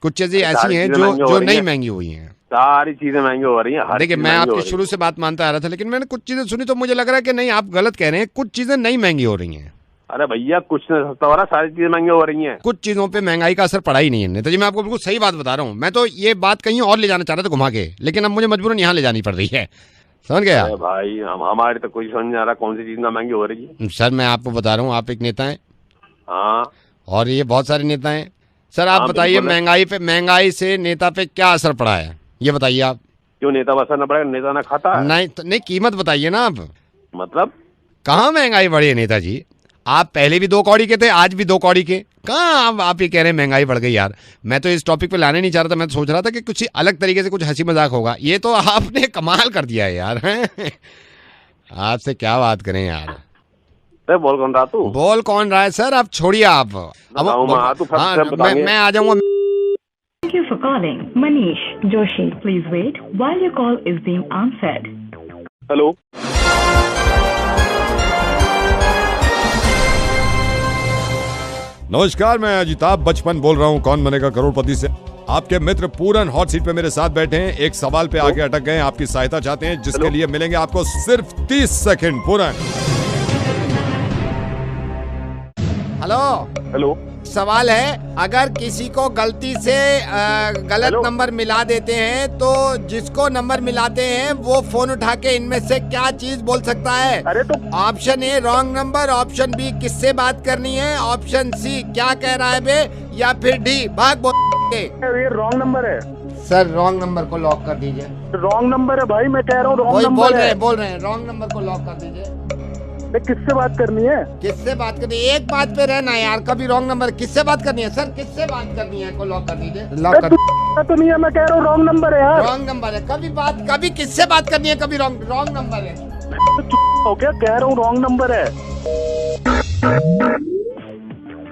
[SPEAKER 2] कुछ चीजें ऐसी हैं जो नहीं महंगी हुई हैं,
[SPEAKER 8] सारी चीजें महंगी हो रही हैं।
[SPEAKER 2] देखिए मैं आपकी शुरू से बात मानता आ रहा था, लेकिन मैंने कुछ चीजें सुनी तो मुझे लग रहा है कि नहीं आप गलत कह रहे हैं, कुछ चीजें नहीं महंगी हो रही हैं।
[SPEAKER 8] अरे भैया कुछ नहीं सस्ता हो रहा, सारी चीजें महंगी हो रही हैं।
[SPEAKER 2] कुछ चीजों पे महंगाई का असर पड़ा ही नहीं है नेताजी, मैं आपको बिल्कुल सही बात बता रहा हूँ। मैं तो ये बात कहीं और ले जाना चाह रहा था घुमा के, लेकिन अब मुझे मजबूरन यहाँ ले जानी पड़ रही है, समझ गया?
[SPEAKER 8] भाई हमारे तो कोई समझ नहीं आ रहा कौन सी चीज ना महंगी हो रही है।
[SPEAKER 2] सर मैं आपको बता रहा हूँ, आप एक नेता हैं।
[SPEAKER 8] हाँ,
[SPEAKER 2] और ये बहुत सारे नेता हैं। सर आप बताइए महंगाई से नेता पे क्या असर पड़ा है, ये बताइए आप।
[SPEAKER 8] क्यों नेता असर न पड़ेगा, नेता ना खाता है?
[SPEAKER 2] नहीं कीमत बताइए ना आप।
[SPEAKER 8] मतलब
[SPEAKER 2] कहाँ महंगाई बढ़ी है नेताजी? आप पहले भी 2 कौड़ी के थे, आज भी 2 कौड़ी के। कहाँ आप ये कह रहे हैं महंगाई बढ़ गई? यार मैं तो इस टॉपिक पे लाने नहीं चाह रहा था, मैं तो सोच रहा था कि कुछ अलग तरीके से कुछ हंसी मजाक होगा। ये तो आपने कमाल कर दिया है यार। आपसे क्या बात करें यार।
[SPEAKER 8] बोल कौन रहा तू?
[SPEAKER 2] बोल कौन रहा है सर, आप छोड़िए आप। अब मैं आ जाऊंगा।
[SPEAKER 13] Thank you for calling Manish Joshi. Please wait while your call is being answered.
[SPEAKER 8] Hello,
[SPEAKER 3] नमस्कार, मैं अजिताभ बचपन बोल रहा हूँ कौन बनेगा करोड़पति से। आपके मित्र पूरन हॉट सीट पे मेरे साथ बैठे हैं, एक सवाल पे आगे अटक गए, आपकी सहायता चाहते हैं, जिसके लिए मिलेंगे आपको सिर्फ 30 सेकंड। पूरन।
[SPEAKER 2] हेलो
[SPEAKER 8] हेलो,
[SPEAKER 7] सवाल है, अगर किसी को गलती से गलत नंबर मिला देते हैं तो जिसको नंबर मिलाते हैं वो फोन उठा के इनमें से क्या चीज बोल सकता है?
[SPEAKER 14] अरे तो
[SPEAKER 7] option A wrong number, option B किससे बात करनी है, ऑप्शन सी क्या कह रहा है बे, या फिर डी भाग बोल।
[SPEAKER 14] ये रॉन्ग नंबर है
[SPEAKER 7] सर, रॉन्ग नंबर को लॉक कर दीजिए।
[SPEAKER 14] रॉन्ग नंबर है भाई, मैं कह रहा हूँ रॉन्ग नंबर है।
[SPEAKER 7] बोल रहे हैं रॉन्ग नंबर को लॉक कर दीजिए।
[SPEAKER 14] किससे बात करनी है?
[SPEAKER 7] किससे बात करनी है? एक बात पे रहना यार, कभी रॉन्ग नंबर। किससे बात करनी है सर? किससे बात करनी है को लॉक कर दीजिए। लॉक कर
[SPEAKER 14] तो नहीं है, मैं कह रहा हूँ रॉन्ग नंबर है यार।
[SPEAKER 7] रॉन्ग नंबर है। कभी किससे बात करनी है, कभी रॉन्ग नंबर है।
[SPEAKER 14] हो गया, कह रहा हूँ रॉन्ग नंबर है।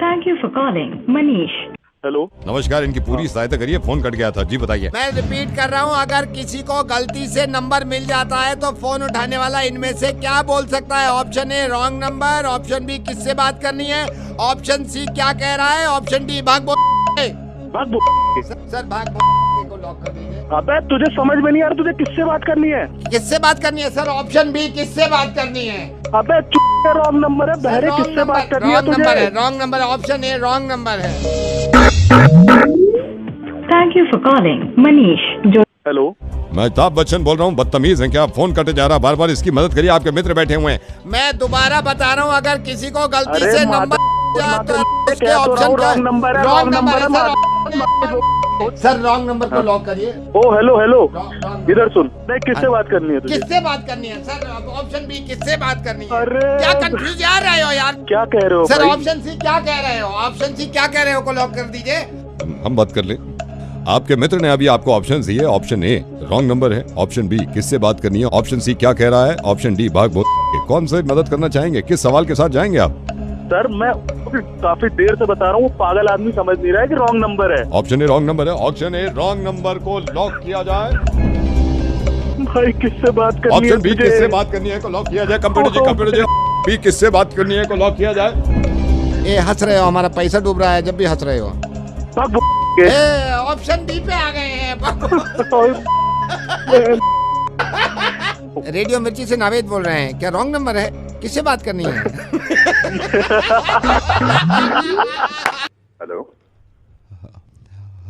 [SPEAKER 13] Thank you for calling Manish.
[SPEAKER 14] Hello,
[SPEAKER 3] नमस्कार, इनकी पूरी सहायता करिए, फोन कट गया था जी, बताइए।
[SPEAKER 7] मैं रिपीट कर रहा हूँ, अगर किसी को गलती से नंबर मिल जाता है तो फोन उठाने वाला इनमें से क्या बोल सकता है? Option A wrong number, option B किससे बात करनी है, ऑप्शन सी क्या कह रहा है, ऑप्शन डी भाग बोल। सर भाग बोल को लॉक कर दीजिए।
[SPEAKER 14] अबे तुझे समझ में नहीं आ रहा, तुझे किससे बात करनी है?
[SPEAKER 7] किससे बात करनी है सर? ऑप्शन बी किससे बात करनी है?
[SPEAKER 14] अबे रॉन्ग नंबर है बहरे, किससे बात करनी है तुझे?
[SPEAKER 7] Wrong number, option A wrong number है।
[SPEAKER 13] Thank you for calling Manish.
[SPEAKER 14] Hello,
[SPEAKER 3] मैं अमिताभ बच्चन बोल रहा हूँ, बदतमीज हैं क्या? फोन कटे जा रहा, बार बार इसकी मदद करिए, आपके मित्र बैठे हुए हैं।
[SPEAKER 7] मैं दोबारा बता रहा हूँ, अगर किसी को गलती से नंबर उसके ऑप्शन का
[SPEAKER 14] रॉन्ग नंबर है
[SPEAKER 7] सर, रॉन्ग नंबर को लॉक करिए।
[SPEAKER 14] ओ हेलो, इधर सुन, नहीं किससे बात करनी है तुझे?
[SPEAKER 7] किससे बात करनी है सर? ऑप्शन बी किससे बात करनी है?
[SPEAKER 14] अरे
[SPEAKER 7] क्या कंफ्यूज जा रहे हो यार?
[SPEAKER 14] क्या कह रहे हो
[SPEAKER 7] सर?
[SPEAKER 14] भाई?
[SPEAKER 7] ऑप्शन सी क्या कह रहे हो? ऑप्शन सी क्या कह रहे हो को लॉक कर दीजिए।
[SPEAKER 3] हम बात कर ले। आपके मित्र ने अभी आपको ऑप्शन दिए। ऑप्शन ए रॉन्ग नंबर है, ऑप्शन बी किससे बात करनी है, ऑप्शन सी क्या कह रहा है, ऑप्शन डी भाग बोल। कौन सी मदद करना चाहेंगे? किस सवाल के साथ जाएंगे आप?
[SPEAKER 14] सर मैं काफी देर से बता रहा हूँ, पागल आदमी समझ नहीं रहा है कि रॉन्ग नंबर है।
[SPEAKER 3] ऑप्शन ए रॉन्ग नंबर है, ऑप्शन ए रॉन्ग नंबर को लॉक किया जाए।
[SPEAKER 14] भाई किससे बात करनी है?
[SPEAKER 3] ऑप्शन बी किससे बात करनी है को लॉक किया जाए। कंप्यूटर जी बी किससे बात करनी है को लॉक किया जाए।
[SPEAKER 7] ये हंस रहे हो, हमारा पैसा डूब रहा है जब भी हंस रहे हो। ऑप्शन डी पे आ गए हैं। रेडियो मिर्ची से नावेद बोल रहे हैं, क्या रॉन्ग नंबर है? किससे बात करनी है?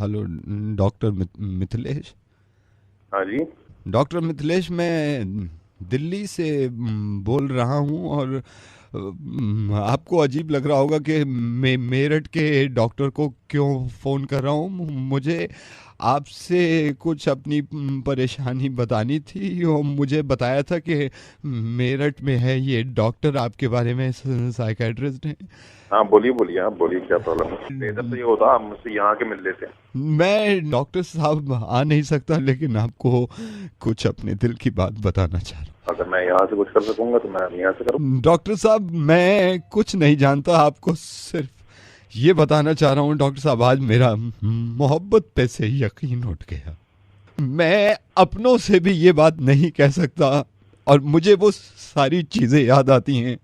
[SPEAKER 3] Hello doctor Mithilesh.
[SPEAKER 14] हाँ जी
[SPEAKER 3] डॉक्टर मिथिलेश, मैं दिल्ली से बोल रहा हूँ और आपको अजीब लग रहा होगा कि मैं मेरठ के डॉक्टर को क्यों फ़ोन कर रहा हूँ। मुझे आपसे कुछ अपनी परेशानी बतानी थी और मुझे बताया था कि मेरठ में है ये डॉक्टर, आपके बारे में साइकेट्रिस्ट हैं।
[SPEAKER 14] हाँ बोलिए, आप बोलिए, क्या प्रॉब्लम है? इधर से ये होता, आप मुझसे यहाँ के मिल लेते।
[SPEAKER 3] मैं डॉक्टर साहब आ नहीं सकता, लेकिन आपको कुछ अपने दिल की बात बताना चाह रहा हूँ।
[SPEAKER 14] अगर मैं यहाँ से कुछ कर सकूंगा तो मैं यहाँ से करूँ।
[SPEAKER 3] डॉक्टर साहब, मैं कुछ नहीं जानता, आपको सिर्फ ये बताना चाह रहा हूँ। डॉक्टर साहब, आज मेरा मोहब्बत पे से यकीन उठ गया। मैं अपनों से भी ये बात नहीं कह सकता और मुझे वो सारी चीज़ें याद आती हैं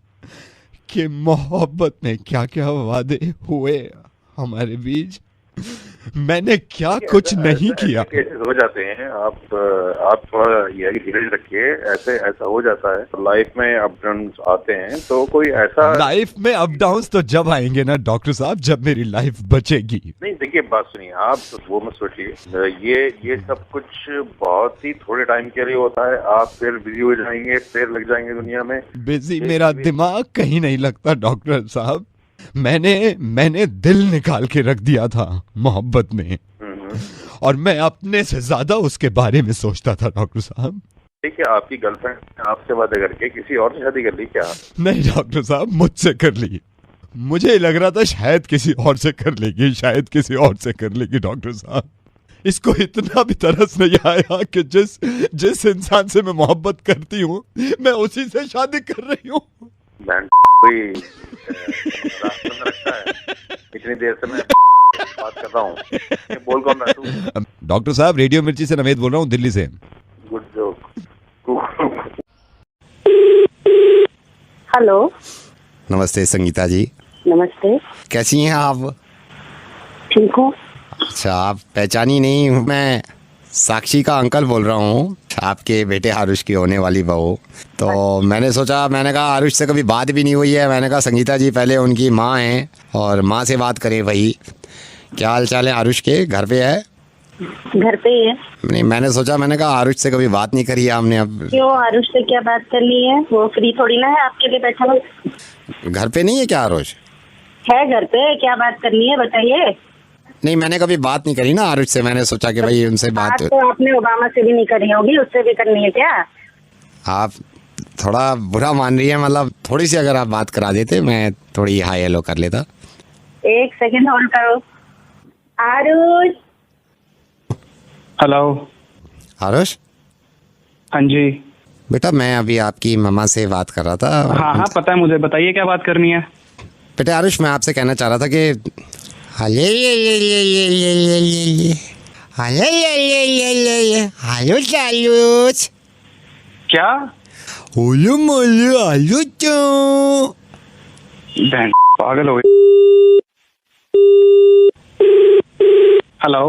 [SPEAKER 3] कि मोहब्बत में क्या क्या वादे हुए हमारे बीच। मैंने क्या कुछ नहीं किया।
[SPEAKER 14] हो जाते हैं, आप थोड़ा ये धीरज रखिए, ऐसा हो जाता है लाइफ में, अप डाउन आते हैं, तो कोई ऐसा
[SPEAKER 3] लाइफ में अप डाउन तो जब आएंगे ना डॉक्टर साहब, जब मेरी लाइफ बचेगी।
[SPEAKER 14] नहीं देखिए, बात सुनिए, आप वो मत सोचिए, ये सब कुछ बहुत ही थोड़े टाइम के लिए होता है। आप फिर बिजी हो जाएंगे, फिर लग जाएंगे दुनिया में।
[SPEAKER 3] बिजी मेरा दिमाग कहीं नहीं लगता डॉक्टर साहब। मैंने दिल निकाल के रख दिया था मोहब्बत में, और मैं अपने से ज्यादा उसके बारे में सोचता था डॉक्टर साहब।
[SPEAKER 14] देखिए, आपकी गर्लफ्रेंड आपसे वादा करके किसी और से शादी कर ली क्या?
[SPEAKER 3] नहीं डॉक्टर साहब, मुझसे कर ली। मुझे लग रहा था शायद किसी और से कर लेगी, शायद किसी और से कर लेगी। डॉक्टर साहब, इसको इतना भी तरस नहीं आया कि जिस इंसान से मैं मोहब्बत करती हूँ मैं उसी से शादी कर रही हूँ।
[SPEAKER 14] कोई रखता है, इतनी देर से मैं बात कर रहा हूँ, बोल कौन रहा तू?
[SPEAKER 3] डॉक्टर साहब, रेडियो मिर्ची से नवेद बोल रहा हूँ, दिल्ली से।
[SPEAKER 14] Good joke.
[SPEAKER 9] हेलो,
[SPEAKER 7] नमस्ते संगीता जी।
[SPEAKER 9] नमस्ते,
[SPEAKER 7] कैसी हैं आप?
[SPEAKER 9] ठीक हूँ।
[SPEAKER 7] अच्छा, आप पहचानी नहीं, मैं साक्षी का अंकल बोल रहा हूँ। आपके बेटे आरुष की होने वाली बहू। तो मैंने सोचा, मैंने कहा आरुष से कभी बात भी नहीं हुई है। मैंने कहा संगीता जी पहले उनकी माँ हैं और माँ से बात करें वही। क्या हाल चाल है आरुष के? घर पे है?
[SPEAKER 15] घर पे ही है।
[SPEAKER 7] नहीं, मैंने सोचा, मैंने कहा आरुष से कभी बात नहीं करी है हमने। अब
[SPEAKER 15] क्यों, आरुष से क्या बात करनी है? वो फ्री थोड़ी ना है आपके लिए बैठा हुआ।
[SPEAKER 7] घर पे नहीं है क्या आरुष?
[SPEAKER 15] है घर पे, क्या बात करनी है बताइए।
[SPEAKER 7] नहीं, मैंने कभी बात नहीं करी ना आरुष से। मैंने सोचा कि भाई उनसे बात
[SPEAKER 15] तो आपने ओबामा से भी नहीं करी होगी, उससे भी करनी है क्या?
[SPEAKER 7] आप थोड़ा बुरा मान रही है, मतलब थोड़ी सी अगर आप बात करा देते मैं थोड़ी हाई हेलो कर लेता।
[SPEAKER 15] एक सेकंड होल्ड करो। आरुष।
[SPEAKER 16] हेलो
[SPEAKER 7] आरुष।
[SPEAKER 16] हाँ जी
[SPEAKER 7] बेटा, मैं अभी आपकी मम्मा से बात कर रहा था।
[SPEAKER 16] हाँ पता है मुझे, बताइए क्या बात करनी है।
[SPEAKER 7] बेटा आरुष, मैं आपसे कहना चाह रहा था कि
[SPEAKER 16] क्या? पागल हो गए। Hello,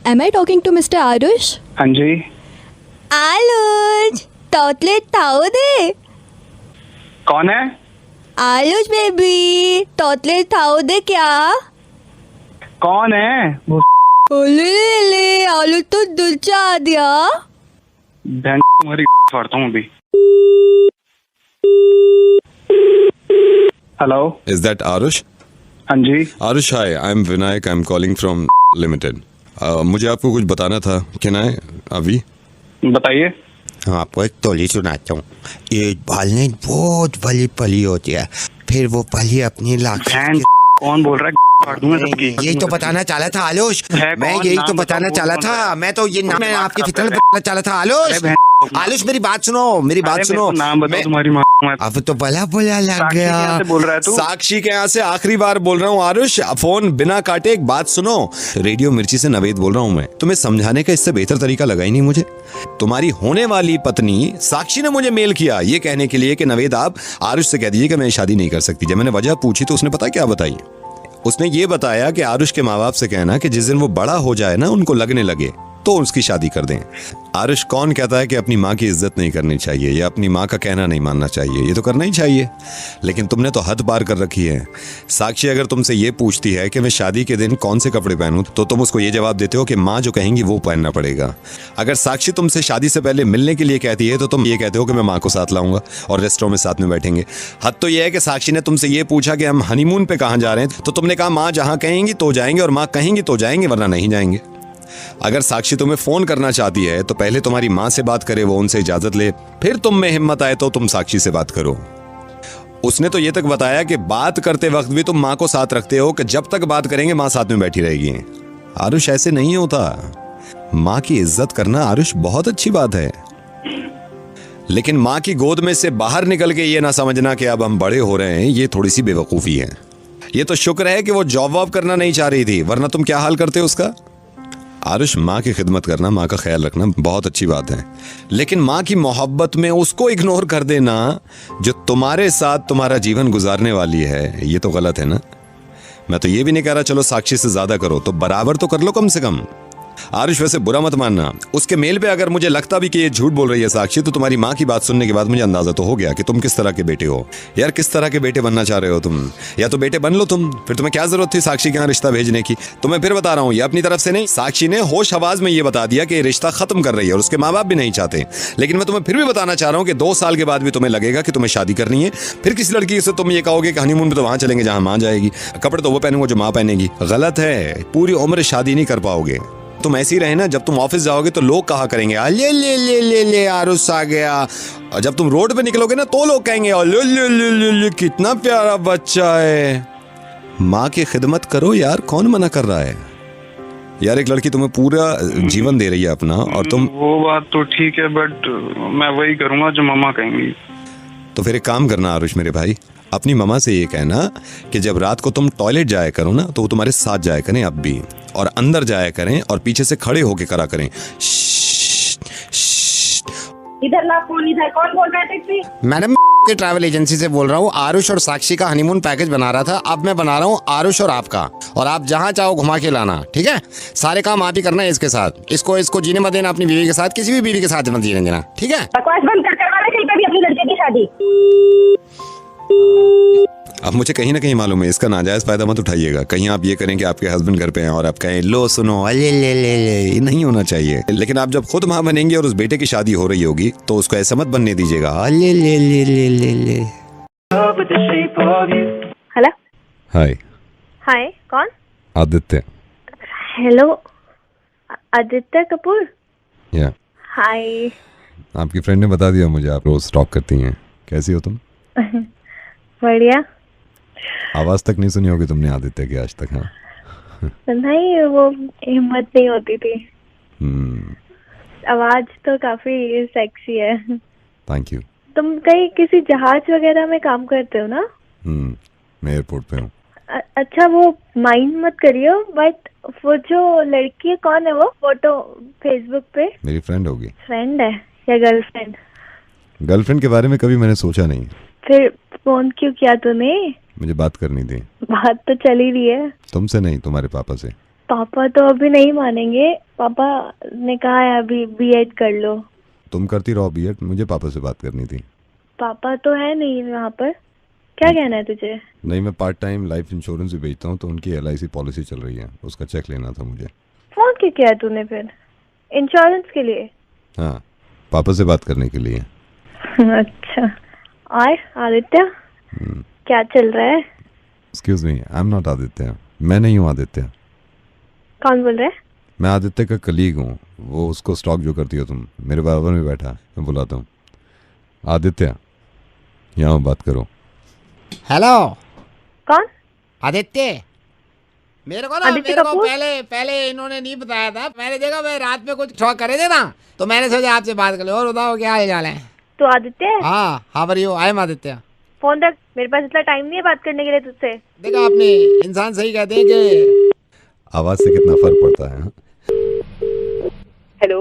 [SPEAKER 17] Am I talking to Mr. Arush?
[SPEAKER 16] हाँ जी।
[SPEAKER 17] Arush, तोतले ताऊ दे।
[SPEAKER 16] कौन है?
[SPEAKER 17] आरुष बेबी, तोतले ताऊ दे क्या?
[SPEAKER 16] कौन है?
[SPEAKER 17] ले आलू तो दिल चाह दिया।
[SPEAKER 16] तुम्हारी फाड़ता हूँ अभी। Hello,
[SPEAKER 3] Is that Arush?
[SPEAKER 16] हाँ जी।
[SPEAKER 3] Arush, hi, I'm Vinayak. I'm calling from Limited. मुझे आपको कुछ बताना था। Can I? अभी
[SPEAKER 16] बताइए।
[SPEAKER 7] हाँ, आपको एक टोली सुनाता हूँ। एक बालने बहुत बड़ी पली होती है, फिर वो पली अपनी लाख।
[SPEAKER 16] कौन बोल रहा है?
[SPEAKER 7] यही तो बताना चाहा था आलोश, मैं यही तो बताना चाहा था। मैं तो ये नाम मैं आपकी फिक्र में बताना चाहा था आलोश। आलोश मेरी बात सुनो, मेरी बात सुनो।
[SPEAKER 16] नाम बताओ तुम्हारी माँ।
[SPEAKER 7] अब तो भला बोला लग गया।
[SPEAKER 16] बोल रहा है तू?
[SPEAKER 3] साक्षी के यहाँ से आखिरी बार बोल रहा हूँ आरुष, फोन बिना काटे एक बात सुनो। रेडियो मिर्ची से नवेद बोल रहा हूँ मैं। तुम्हें समझाने का इससे बेहतर तरीका लगा ही नहीं मुझे। तुम्हारी होने वाली पत्नी साक्षी ने मुझे मेल किया ये कहने के लिए कि नवेद आप आरुष से कह दीजिए कि मैं शादी नहीं कर सकती। जब मैंने वजह पूछी तो उसने पता क्या बताई? उसने ये बताया कि आरुष के माँ बाप से कहना कि जिस दिन वो बड़ा हो जाए ना, उनको लगने लगे तो उसकी शादी कर दें। आरुष कौन कहता है कि अपनी माँ की इज्जत नहीं करनी चाहिए या अपनी माँ का कहना नहीं मानना चाहिए? ये तो करना ही चाहिए, लेकिन तुमने तो हद पार कर रखी है। साक्षी अगर तुमसे ये पूछती है कि मैं शादी के दिन कौन से कपड़े पहनूं, तो तुम उसको ये जवाब देते हो कि माँ जो कहेंगी वो पहनना पड़ेगा। अगर साक्षी तुमसे शादी से पहले मिलने के लिए कहती है तो तुम ये कहते हो कि मैं माँ को साथ लाऊंगा और रेस्टोरेंट में साथ में बैठेंगे। हद तो यह है कि साक्षी ने तुमसे ये पूछा कि हम हनीमून पे कहाँ जा रहे हैं, तो तुमने कहा माँ जहाँ कहेंगी तो जाएंगे और माँ कहेंगी तो जाएंगे, वरना नहीं जाएंगे। अगर साक्षी तुम्हें फोन करना चाहती है तो पहले तुम्हारी माँ से बात करे, वो उनसे इजाजत ले, फिर तुम में हिम्मत आए तो तुम साक्षी से बात करो। उसने तो ये तक बताया कि बात करते वक्त भी तुम माँ को साथ रखते हो कि जब तक बात करेंगे माँ साथ में बैठी रहेगी। आरुष ऐसे नहीं होता। माँ की इज्जत करना आरुष बहुत अच्छी बात है, लेकिन माँ की गोद में से बाहर निकल के ये ना समझना कि अब हम बड़े हो रहे हैं, ये थोड़ी सी बेवकूफ़ी है। ये तो शुक्र है कि वो जॉब वॉब करना नहीं चाह रही थी, वरना तुम क्या हाल करते उसका। आरुष, माँ की खिदमत करना, माँ का ख्याल रखना बहुत अच्छी बात है, लेकिन माँ की मोहब्बत में उसको इग्नोर कर देना जो तुम्हारे साथ तुम्हारा जीवन गुजारने वाली है, ये तो गलत है ना। मैं तो ये भी नहीं कह रहा चलो साक्षी से ज्यादा करो, तो बराबर तो कर लो कम से कम। आरुष, वैसे बुरा मत मानना, उसके मेल पे अगर मुझे लगता भी कि ये झूठ बोल रही है साक्षी, तो तुम्हारी माँ की बात सुनने के बाद मुझे अंदाजा तो हो गया कि तुम किस तरह के बेटे हो। यार, किस तरह के बेटे बनना चाह रहे हो तुम? या तो बेटे बन लो तुम, फिर तुम्हें क्या जरूरत थी साक्षी के यहाँ रिश्ता भेजने की? तुम्हें फिर बता रहा हूँ, ये अपनी तरफ से नहीं, साक्षी ने होश हवास में ये बता दिया कि रिश्ता खत्म कर रही है और उसके माँ बाप भी नहीं चाहते। लेकिन मैं तुम्हें फिर भी बताना चाह रहा हूँ कि 2 साल के बाद भी तुम्हें लगेगा कि तुम्हें शादी करनी है, फिर किसी लड़की से तुम ये कहोगे कि हनीमून पे तो वहां चलेंगे जहां माँ जाएगी, कपड़े तो वो पहनूंगा जो माँ पहनेगी। गलत है, पूरी उम्र शादी नहीं कर पाओगे। तुम ऐसे ही रहे ना, जब तुम ऑफिस जाओगे तो लोग कहा करेंगे ले ले ले ले ले आरुष आ गया, और जब तुम रोड पे निकलोगे ना तो लोग कहेंगे ले ले ले ले ले कितना प्यारा बच्चा है। माँ की खिदमत करो यार, कौन मना कर रहा है? यार, एक लड़की तुम्हें पूरा जीवन दे रही है अपना, और तुम।
[SPEAKER 16] वो बात तो ठीक है, बट मैं वही करूंगा जो मम्मा कहेंगी।
[SPEAKER 3] तो फिर एक काम करना आरुष मेरे भाई, अपनी मम्मा से ये कहना कि जब रात को तुम टॉयलेट जाया करो ना, तो वो तुम्हारे साथ जाया करें अब भी, और अंदर जाया करें और पीछे से खड़े होके करा करें
[SPEAKER 15] इधर ना फोन, इधर कौन बोल रहा है टैक्सी?
[SPEAKER 7] मैडम के ट्रैवल एजेंसी से बोल रहा हूँ। आरुष और साक्षी का हनीमून पैकेज बना रहा था, अब मैं बना रहा हूँ आरुष और आपका, और आप जहाँ चाहो घुमा के लाना, ठीक है? सारे काम आप ही करना है इसके साथ। इसको जीने मत देना अपनी बीवी के साथ, किसी भी बीवी के साथ मत जीने देना, ठीक है?
[SPEAKER 15] बकवास बंद कर, करवाना कहीं पे भी अपनी लड़के की शादी।
[SPEAKER 3] अब मुझे कहीं ना कहीं मालूम है इसका नाजायज फायदा मत उठाइएगा। कहीं आप ये करें कि आपके हस्बैंड घर पे हैं और आप कहें लो सुनो ले, नहीं होना चाहिए। लेकिन आप जब खुद माँ बनेंगे और उस बेटे की शादी हो रही होगी तो उसको ऐसा मत बनने दीजिएगा ले।
[SPEAKER 9] हेलो।
[SPEAKER 3] हाय।
[SPEAKER 9] हाय, कौन?
[SPEAKER 3] आदित्य।
[SPEAKER 9] हेलो, आदित्य कपूर।
[SPEAKER 3] या।
[SPEAKER 9] हाय।
[SPEAKER 3] आपकी फ्रेंड ने बता दिया मुझे आप रोज स्टॉक करती हैं। कैसी हो तुम?
[SPEAKER 9] बढ़िया।
[SPEAKER 3] आवाज तक नहीं सुनी होगी तुमने आदित्य की आज तक? हाँ
[SPEAKER 9] नहीं, वो हिम्मत नहीं होती थी। आवाज तो काफी सेक्सी है।
[SPEAKER 3] Thank you.
[SPEAKER 9] तुम कहीं किसी जहाज वगैरह में काम करते हो ना?
[SPEAKER 3] मैं एयरपोर्ट पे हूँ।
[SPEAKER 9] अच्छा, वो माइंड मत करियो, बट वो जो लड़की है कौन है? वो फोटो फेसबुक पे
[SPEAKER 3] मेरी फ्रेंड होगी।
[SPEAKER 9] फ्रेंड है या गर्लफ्रेंड?
[SPEAKER 3] गर्लफ्रेंड के बारे में कभी मैंने सोचा नहीं।
[SPEAKER 9] फिर फोन क्यों किया तूने?
[SPEAKER 3] मुझे बात करनी थी।
[SPEAKER 9] बात तो चल ही रही है।
[SPEAKER 3] तुमसे नहीं, तुम्हारे पापा से।
[SPEAKER 9] पापा तो अभी नहीं मानेंगे। पापा ने कहा है अभी बीएड कर लो।
[SPEAKER 3] तुम करती रहो बीएड, मुझे पापा से बात करनी थी।
[SPEAKER 9] पापा तो है नहीं यहाँ पर। क्या कहना है तुझे?
[SPEAKER 3] नहीं, मैं पार्ट टाइम लाइफ इंश्योरेंस भी बेचता हूँ, तो उनकी LIC पॉलिसी चल रही है, उसका चेक लेना था मुझे।
[SPEAKER 9] फोन क्यों किया तूने फिर? इंश्योरेंस के लिए?
[SPEAKER 3] हाँ, पापा से बात करने के लिए।
[SPEAKER 9] अच्छा। और आदित्य क्या चल रहा है?
[SPEAKER 3] Excuse me, I am not Aditya. मैं नहीं हूँ आदित्य।
[SPEAKER 9] कौन बोल रहा है?
[SPEAKER 3] मैं आदित्य का कलीग हूँ। वो उसको स्टॉक जो करती हो तुम, मेरे बराबर में बैठा, मैं बुलाता हूँ। आदित्य, यहाँ बात करो।
[SPEAKER 7] हेलो।
[SPEAKER 9] कौन?
[SPEAKER 7] आदित्य। मेरे को पहले इन्होंने नहीं बताया था। मैंने देखा मैं रात में कुछ स्टॉक करे थे ना, तो मैंने सोचा आपसे बात कर लो। और बताओ क्या हाल है?
[SPEAKER 9] तो आदित्य?
[SPEAKER 7] हाँ, how are you? I am Aditya.
[SPEAKER 9] Phone रख, मेरे पास इतना टाइम नहीं है बात करने के लिए तुझसे।
[SPEAKER 7] देखा आपने, इंसान सही कहते हैं कि
[SPEAKER 3] आवाज से कितना फर्क पड़ता है।
[SPEAKER 1] हेलो।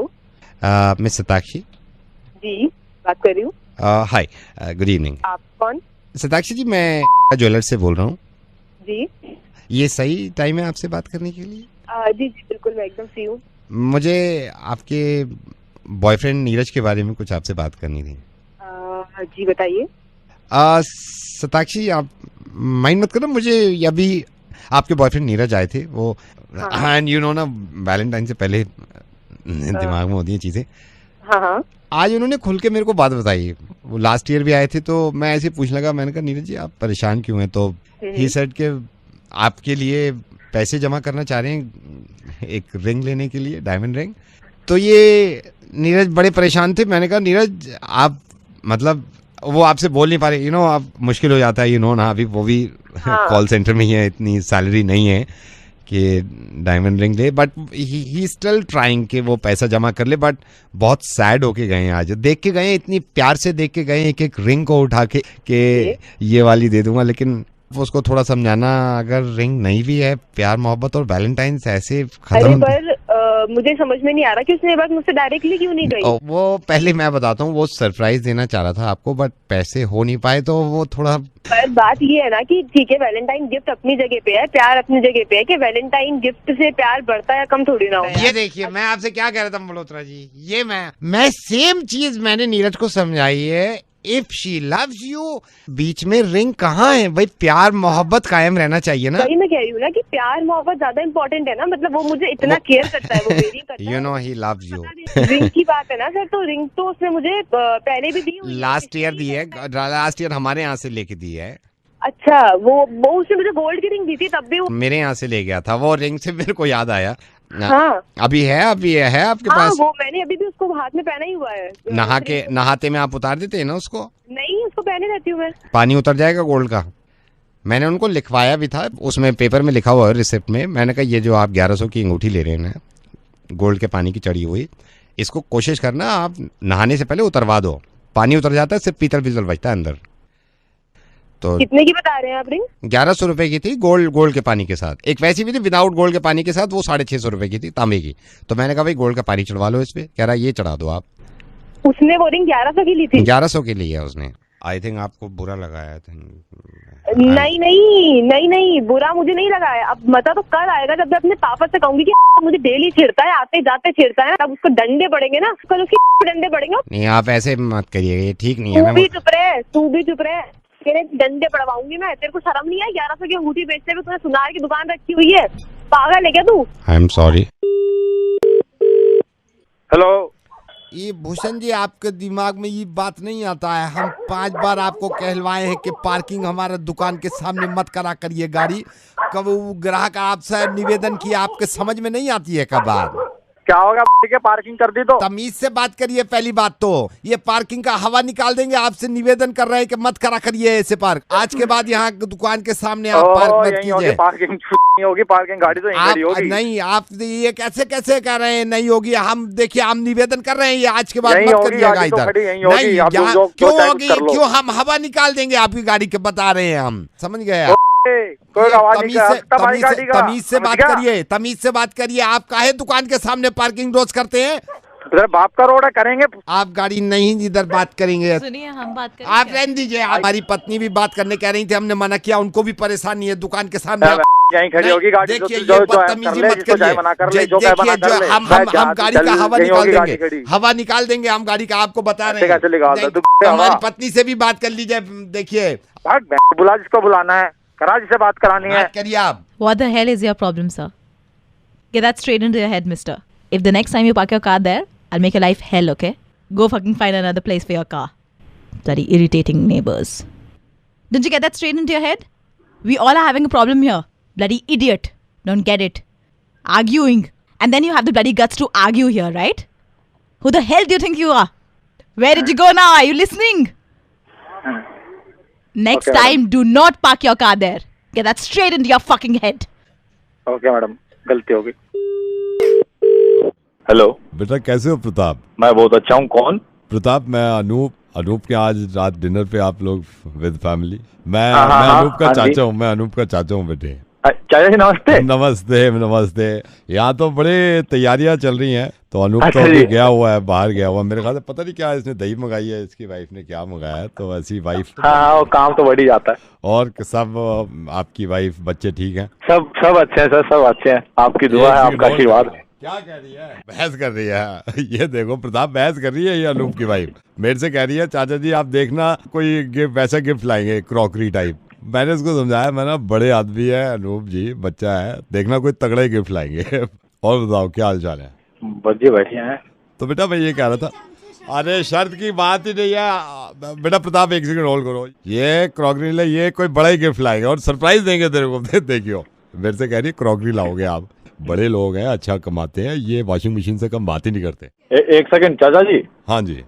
[SPEAKER 7] मिस सताक्षी
[SPEAKER 1] जी, बात कर रही हूँ।
[SPEAKER 7] हाय, गुड इवनिंग।
[SPEAKER 1] आप कौन?
[SPEAKER 7] सताक्षी जी, मैं ज्वेलर से बोल रहा हूँ।
[SPEAKER 1] जी।
[SPEAKER 7] ये सही टाइम है आपसे बात करने के लिए?
[SPEAKER 1] जी जी बिल्कुल, मैं एकदम फ्री हूँ।
[SPEAKER 7] मुझे आपके बॉयफ्रेंड नीरज के बारे में कुछ आपसे बात करनी थी।
[SPEAKER 1] जी बताइए।
[SPEAKER 7] सताक्षी, आप माइंड मत करो, मुझे अभी आपके बॉयफ्रेंड नीरज आए थे, वो एंड यू नो ना, वैलेंटाइन से पहले दिमाग में होती हैं चीजें।
[SPEAKER 1] हाँ।
[SPEAKER 7] आज उन्होंने खुल के मेरे को बात बताई। वो लास्ट ईयर भी आए थे, तो मैं ऐसे पूछने लगा, मैंने कहा नीरज जी आप परेशान क्यों हैं? तो ही सेड के आपके लिए पैसे जमा करना चाह रहे हैं एक रिंग लेने के लिए, डायमंड रिंग। तो ये नीरज बड़े परेशान थे। मैंने कहा नीरज आप, मतलब वो आपसे बोल नहीं पा रहे, आप मुश्किल हो जाता है, ना, अभी वो भी कॉल सेंटर में ही है, इतनी सैलरी नहीं है कि डायमंड रिंग ले, बट ही स्टिल ट्राइंग कि वो पैसा जमा कर ले। बट बहुत सैड होके गए हैं, आज देख के गए, इतनी प्यार से देख के गए एक एक रिंग को उठा के कि ये वाली दे दूंगा। लेकिन उसको थोड़ा समझाना, अगर रिंग नहीं भी है, प्यार मोहब्बत और वैलेंटाइन ऐसे खत्म।
[SPEAKER 1] पर मुझे समझ में नहीं आ रहा कि उसने बात मुझसे डायरेक्टली क्यों नहीं कही।
[SPEAKER 7] वो पहले मैं बताता हूँ, वो सरप्राइज देना चाह रहा था आपको, बट पैसे हो नहीं पाए, तो वो थोड़ा।
[SPEAKER 1] पर बात ये है ना कि ठीक है, वैलेंटाइन गिफ्ट अपनी जगह पे है, प्यार अपनी जगह पे है, कि वैलेंटाइन गिफ्ट से प्यार बढ़ता है कम थोड़ी ना हो।
[SPEAKER 7] ये देखिए, मैं आपसे क्या कह रहा था मल्होत्रा जी, ये मैं सेम चीज मैंने नीरज को समझाई है। इफ शी लव्स यू, बीच में रिंग कहाँ है भाई? प्यार मोहब्बत कायम रहना चाहिए ना।
[SPEAKER 1] वही मैं कह रही हूँ ना कि प्यार मोहब्बत ज्यादा इम्पोर्टेंट है ना, मतलब वो मुझे इतना केयर करता है, वो मेरी करता है।
[SPEAKER 7] You know he loves you.
[SPEAKER 1] Ring की बात है ना सर, तो रिंग तो उसने मुझे पहले भी दी हुई है।
[SPEAKER 7] लास्ट ईयर दी है, लास्ट ईयर हमारे यहाँ से लेके दी है।
[SPEAKER 1] अच्छा, वो उसने मुझे गोल्ड की रिंग दी थी, तब भी
[SPEAKER 7] मेरे यहाँ से ले गया था। वो रिंग से मेरे को याद आया।
[SPEAKER 1] हाँ,
[SPEAKER 7] अभी है आपके पास?
[SPEAKER 1] वो मैंने अभी भी उसको हाथ में पहना ही हुआ है।
[SPEAKER 7] नहाते में आप उतार देते हैं ना उसको?
[SPEAKER 1] नहीं, उसको पहने रहती हूँ मैं।
[SPEAKER 7] पानी उतर जाएगा गोल्ड का? मैंने उनको लिखवाया भी था, उसमें पेपर में लिखा हुआ है रिसिप्ट में। मैंने कहा ये जो आप 1100 की अंगूठी ले रहे हैं गोल्ड के पानी की चढ़ी हुई, इसको कोशिश करना आप नहाने से पहले उतरवा दो। पानी उतर जाता है, सिर्फ पीतल बचता है अंदर। तो
[SPEAKER 1] कितने की बता रहे हैं आप रिंग?
[SPEAKER 7] 1100 रुपए की थी, गोल्ड के पानी के साथ। एक वैसी भी थी विदाउट गोल्ड के पानी के साथ, वो 650 रुपए की थी, तांबे की। तो मैंने कहा भाई गोल्ड का पानी चढ़वा लो इस पे। कह रहा ये चढ़ा दो आप।
[SPEAKER 18] उसने बोरिंग 1100 की ली थी।
[SPEAKER 2] 1100 की ली है उसने। आई थिंक आपको बुरा लगा है।
[SPEAKER 18] नहीं, बुरा मुझे नहीं लगा है। अब मजा तो कल आएगा जब मैं अपने पापा से कहूंगी कि मुझे डेली छेड़ता है, आते जाते छेड़ता है, तब उसको डंडे पड़ेंगे ना, कल उसके डंडे पड़ेंगे।
[SPEAKER 2] नहीं आप ऐसे मत करिए, ये ठीक नहीं है।
[SPEAKER 18] तू भी चुप रहे, तेरे डंडे पड़वाऊंगी मैं। तेरे को शर्म नहीं है 1100 की अंगूठी बेचते हुए? तूने सुनार की दुकान रखी हुई है, पागल है क्या तू?
[SPEAKER 2] I am sorry.
[SPEAKER 19] हेलो,
[SPEAKER 7] ये भूषण जी आपके दिमाग में ये बात नहीं आता है? हम 5 बार आपको कहलवाए हैं कि पार्किंग हमारे दुकान के सामने मत करा करिए गाड़ी। कब वो ग्राहक आपसे निवेदन किया, आपके समझ में नहीं आती है कब बात?
[SPEAKER 19] क्या होगा के पार्किंग कर दी तो?
[SPEAKER 7] तमीज से बात करिए। पहली बात तो ये पार्किंग का हवा निकाल देंगे। आपसे निवेदन कर रहे हैं कि मत करा करिए ऐसे पार्क। आज के बाद यहाँ दुकान के सामने आप पार्क मत कीजिए।
[SPEAKER 19] पार्किंग होगी, पार्किंग गाड़ी तो यहीं होगी।
[SPEAKER 7] नहीं, आप ये कैसे कह रहे हैं नहीं होगी? हम देखिए, हम निवेदन कर रहे हैं, ये आज के बाद मत करिएगा इधर। नहीं, क्यों होगी? क्यों? हम हवा निकाल देंगे आपकी गाड़ी के, बता रहे हैं हम। समझ गए? तमीज से बात करिए, तमीज से बात करिए। आप काहे दुकान के सामने पार्किंग रोज करते हैं?
[SPEAKER 19] बाप का रोड है, करेंगे।
[SPEAKER 7] आप गाड़ी नहीं इधर बात करेंगे।
[SPEAKER 17] सुनिए, हम बात करेंगे।
[SPEAKER 7] आप रहने दीजिए। हमारी पत्नी भी बात करने कह रही थी, हमने मना किया। उनको भी परेशानी है दुकान के सामने।
[SPEAKER 19] यहीं खड़ी होगी गाड़ी।
[SPEAKER 7] देखिए, ये बदतमीजी मत करिए। देखिए, हम गाड़ी का हवा निकाल देंगे, हवा निकाल देंगे हम गाड़ी का। आपको बता रहे हैं। हमारी पत्नी से भी बात कर लीजिए। देखिए,
[SPEAKER 19] बुला जिसको बुलाना है, करा जिसे बात करानी है।
[SPEAKER 7] करिए आप।
[SPEAKER 17] What the hell is your problem, sir? Get that straight into your head, mister. If the next time you park your car there, I'll make your life hell, okay? Go fucking find another place for your car. Bloody irritating neighbors. Didn't you get that straight into your head? We all are having a problem here. Bloody idiot. Don't get it. Arguing. And then you have the bloody guts to argue here, right? Who the hell do you think you are? Where did you go now? Are you listening? Next time, do not park your car there. Get that straight into your fucking head.
[SPEAKER 19] Okay, madam, गलती हो गई। Hello
[SPEAKER 3] बेटा, कैसे हो प्रताप?
[SPEAKER 19] मैं बहुत अच्छा हूँ। कौन?
[SPEAKER 3] प्रताप, मैं अनूप के आज रात डिनर पे आप लोग विद फैमिली। मैं अनूप का चाचा हूँ। मैं अनूप का चाचा हूँ बेटे।
[SPEAKER 19] चाचा जी नमस्ते।
[SPEAKER 3] नमस्ते। यहाँ तो बड़े तैयारियां चल रही हैं, तो अनूप तो गया हुआ है, बाहर गया हुआ। मेरे ख्याल से पता नहीं क्या इसने दही मंगाई है, इसकी वाइफ ने क्या मंगाया है। तो ऐसी वाइफ
[SPEAKER 19] वो काम तो बढ़ ही जाता है।
[SPEAKER 3] और सब आपकी वाइफ, बच्चे ठीक हैं?
[SPEAKER 19] सब अच्छे हैं सर, सब अच्छे हैं। आपकी दुआ है, आपका आशीर्वाद।
[SPEAKER 3] क्या कह रही है? बहस कर रही है। ये देखो प्रताप, बहस कर रही है ये अनूप की वाइफ। मेरे से कह रही है चाचा जी आप देखना कोई गिफ्ट, वैसा गिफ्ट लाएंगे क्रॉकरी टाइप। मैंने उसको समझाया, मैं ना बड़े आदमी है अनूप जी, बच्चा है, देखना कोई तगड़े गिफ्ट लाएंगे। और बताओ क्या हाल चाल है?
[SPEAKER 19] बच्चे बैठे हैं।
[SPEAKER 3] तो बेटा मैं ये कह रहा था, अरे शर्त की बात ही नहीं है बेटा। प्रताप एक सेकंड होल्ड करो। ये क्रॉकरी ले, ये कोई बड़ा ही गिफ्ट लाएंगे और सरप्राइज देंगे तेरे को। देखियो, मेरे से कह रही है क्रॉकरी लाओगे आप। बड़े लोग हैं, अच्छा कमाते हैं, ये वॉशिंग मशीन से कम बात ही नहीं करते।
[SPEAKER 19] एक सेकंड चाचा जी।
[SPEAKER 3] हाँ जी।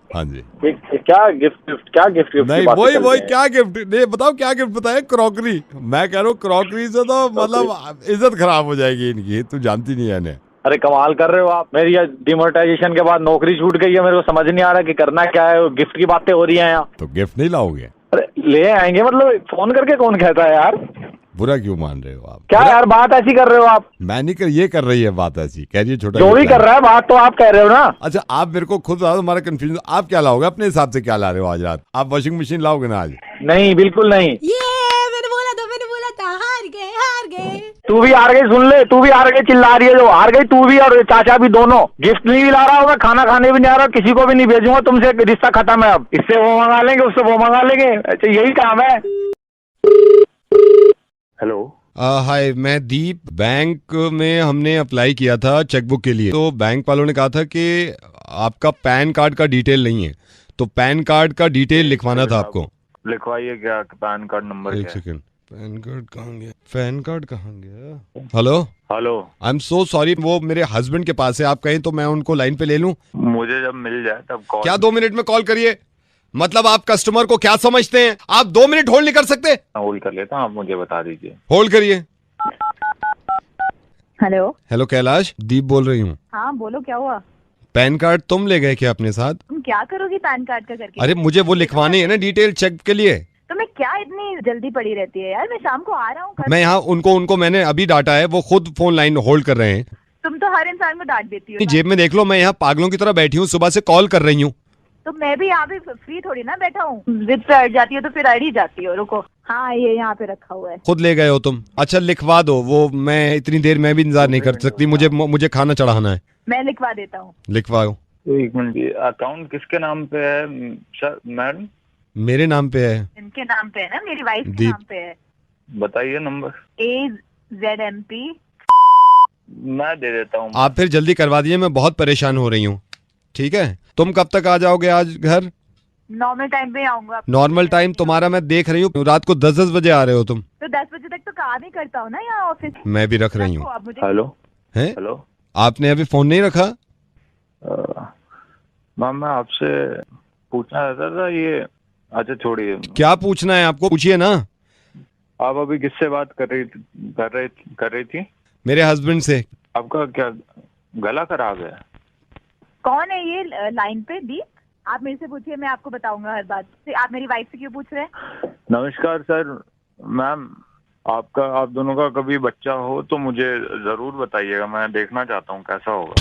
[SPEAKER 19] क्या गिफ्ट
[SPEAKER 3] नहीं, वही क्या गिफ्ट नहीं, बताओ क्या गिफ्ट बताए? क्रॉकरी। मैं कह रहा हूँ क्रॉकरी से तो मतलब इज्जत खराब हो जाएगी इनकी, तू जानती नहीं है।
[SPEAKER 19] अरे कमाल कर रहे हो आप। मेरी डिमोनेटाइजेशन के बाद नौकरी छूट गई है, मेरे को समझ नहीं आ रहा कि करना क्या है। गिफ्ट की बातें हो रही है यहाँ।
[SPEAKER 3] तो गिफ्ट नहीं लाओगे?
[SPEAKER 19] अरे ले आएंगे, मतलब फोन करके कौन कहता है यार?
[SPEAKER 3] बुरा क्यों मान रहे हो आप?
[SPEAKER 19] क्या यार बात ऐसी कर रहे हो आप?
[SPEAKER 3] मैं नहीं ये कर रही है बात ऐसी, कह रही है छोटा।
[SPEAKER 19] जो भी कर रहा है बात तो आप कह रहे हो ना।
[SPEAKER 3] अच्छा, आप मेरे को खुद बताओ, हमारा कंफ्यूजन। आप क्या लाओगे अपने हिसाब से? क्या ला रहे हो आज रात? आप वॉशिंग मशीन लाओगे ना आज?
[SPEAKER 19] नहीं, बिल्कुल नहीं।
[SPEAKER 17] मैंने बोला था, हार गए।
[SPEAKER 19] तू भी हार गई, सुन ले। तू भी हार गई, चिल्ला रही है जो। हार गई तू भी और चाचा भी, दोनों। गिफ्ट नहीं ला रहा हूँ मैं, खाना खाने भी नहीं आ रहा, किसी को भी नहीं भेजूंगा तुमसे। रिश्ता खत्म है अब। इससे वो मंगा लेंगे, उससे वो मंगा लेंगे। अच्छा, यही काम है। हेलो,
[SPEAKER 3] हाय, मैं दीप। बैंक में हमने अप्लाई किया था चेकबुक के लिए, तो बैंक वालों ने कहा था कि आपका पैन कार्ड का डिटेल नहीं है, तो पैन कार्ड का डिटेल लिखवाना था आपको।
[SPEAKER 14] लिखवाइए। क्या पैन कार्ड नंबर?
[SPEAKER 3] एक सेकंड, पैन कार्ड कहाँ गया? पैन कार्ड कहाँ गया? Hello, I am so sorry, वो मेरे हस्बैंड के पास है। आप कहें तो मैं उनको लाइन पे ले लूं?
[SPEAKER 14] मुझे जब मिल जाए तब कॉल।
[SPEAKER 3] क्या 2 मिनट में कॉल करिए? मतलब आप कस्टमर को क्या समझते हैं? आप 2 मिनट होल्ड नहीं कर सकते?
[SPEAKER 14] होल्ड कर लेता हूँ, आप मुझे बता दीजिए।
[SPEAKER 3] होल्ड करिए।
[SPEAKER 18] हेलो
[SPEAKER 3] कैलाश, दीप बोल रही हूँ।
[SPEAKER 18] हाँ बोलो, क्या हुआ?
[SPEAKER 3] पैन कार्ड तुम ले गए क्या अपने साथ?
[SPEAKER 18] तुम क्या करोगी पैन कार्ड का करके?
[SPEAKER 3] अरे मुझे वो लिखवाने है ना डिटेल चेक के लिए।
[SPEAKER 18] तुम्हें क्या इतनी जल्दी पड़ी रहती है यार? मैं शाम को आ रहा हूँ।
[SPEAKER 3] मैं यहाँ उनको मैंने अभी डांटा है, वो खुद फोन लाइन होल्ड कर रहे हैं।
[SPEAKER 18] तुम तो हर इंसान को डांट देती हो।
[SPEAKER 3] जेब में देख लो, मैं यहाँ पागलों की तरह बैठी हूँ, सुबह से कॉल कर रही हूँ।
[SPEAKER 20] तो मैं भी यहाँ पे फ्री थोड़ी ना बैठा हूँ, जिद पे अड़ जाती हो तो फिर अड़ ही जाती हो। रुको, हाँ ये यहाँ पे रखा हुआ है।
[SPEAKER 3] खुद ले गए हो तुम? अच्छा लिखवा दो वो, मैं इतनी देर मैं भी इंतजार नहीं कर सकती, मुझे खाना चढ़ाना है।
[SPEAKER 20] मैं लिखवा देता हूँ।
[SPEAKER 3] लिखवाओ।
[SPEAKER 16] एक मिनट, अकाउंट किसके नाम पे है सर? मैडम
[SPEAKER 3] मेरे नाम पे है।
[SPEAKER 20] इनके नाम पे है ना, मेरी वाइफ के नाम पे है।
[SPEAKER 16] बताइए नंबर।
[SPEAKER 20] AZMP।
[SPEAKER 16] मैं दे देता हूँ।
[SPEAKER 3] आप फिर जल्दी करवा दीजिए, मैं बहुत परेशान हो रही हूँ। ठीक है, तुम कब तक आ जाओगे आज घर?
[SPEAKER 20] नॉर्मल टाइम पे आऊंगा।
[SPEAKER 3] नॉर्मल टाइम तुम्हारा मैं देख रही हूँ, रात को 10-10 बजे आ रहे हो तुम।
[SPEAKER 20] तो 10 बजे तक तो काम ही करता हूँ ना यहाँ ऑफिस।
[SPEAKER 3] मैं भी रख रही हूँ।
[SPEAKER 16] हेलो
[SPEAKER 3] है?
[SPEAKER 16] हेलो,
[SPEAKER 3] आपने अभी फोन नहीं रखा?
[SPEAKER 16] मैम मैं आपसे पूछना चाहता था ये, अच्छा छोड़िए।
[SPEAKER 3] क्या पूछना है आपको, पूछिए ना।
[SPEAKER 16] आप अभी किससे बात कर रही थी?
[SPEAKER 3] मेरे हस्बैंड से।
[SPEAKER 16] आपका क्या गला खराब है?
[SPEAKER 20] कौन है ये लाइन पे? दीप, आप मेरे से पूछिए, मैं आपको बताऊंगा हर बात। आप मेरी वाइफ से क्यों पूछ रहे हैं?
[SPEAKER 16] नमस्कार सर। मैम आप दोनों का कभी बच्चा हो तो मुझे जरूर बताइएगा, मैं देखना चाहता हूँ कैसा होगा।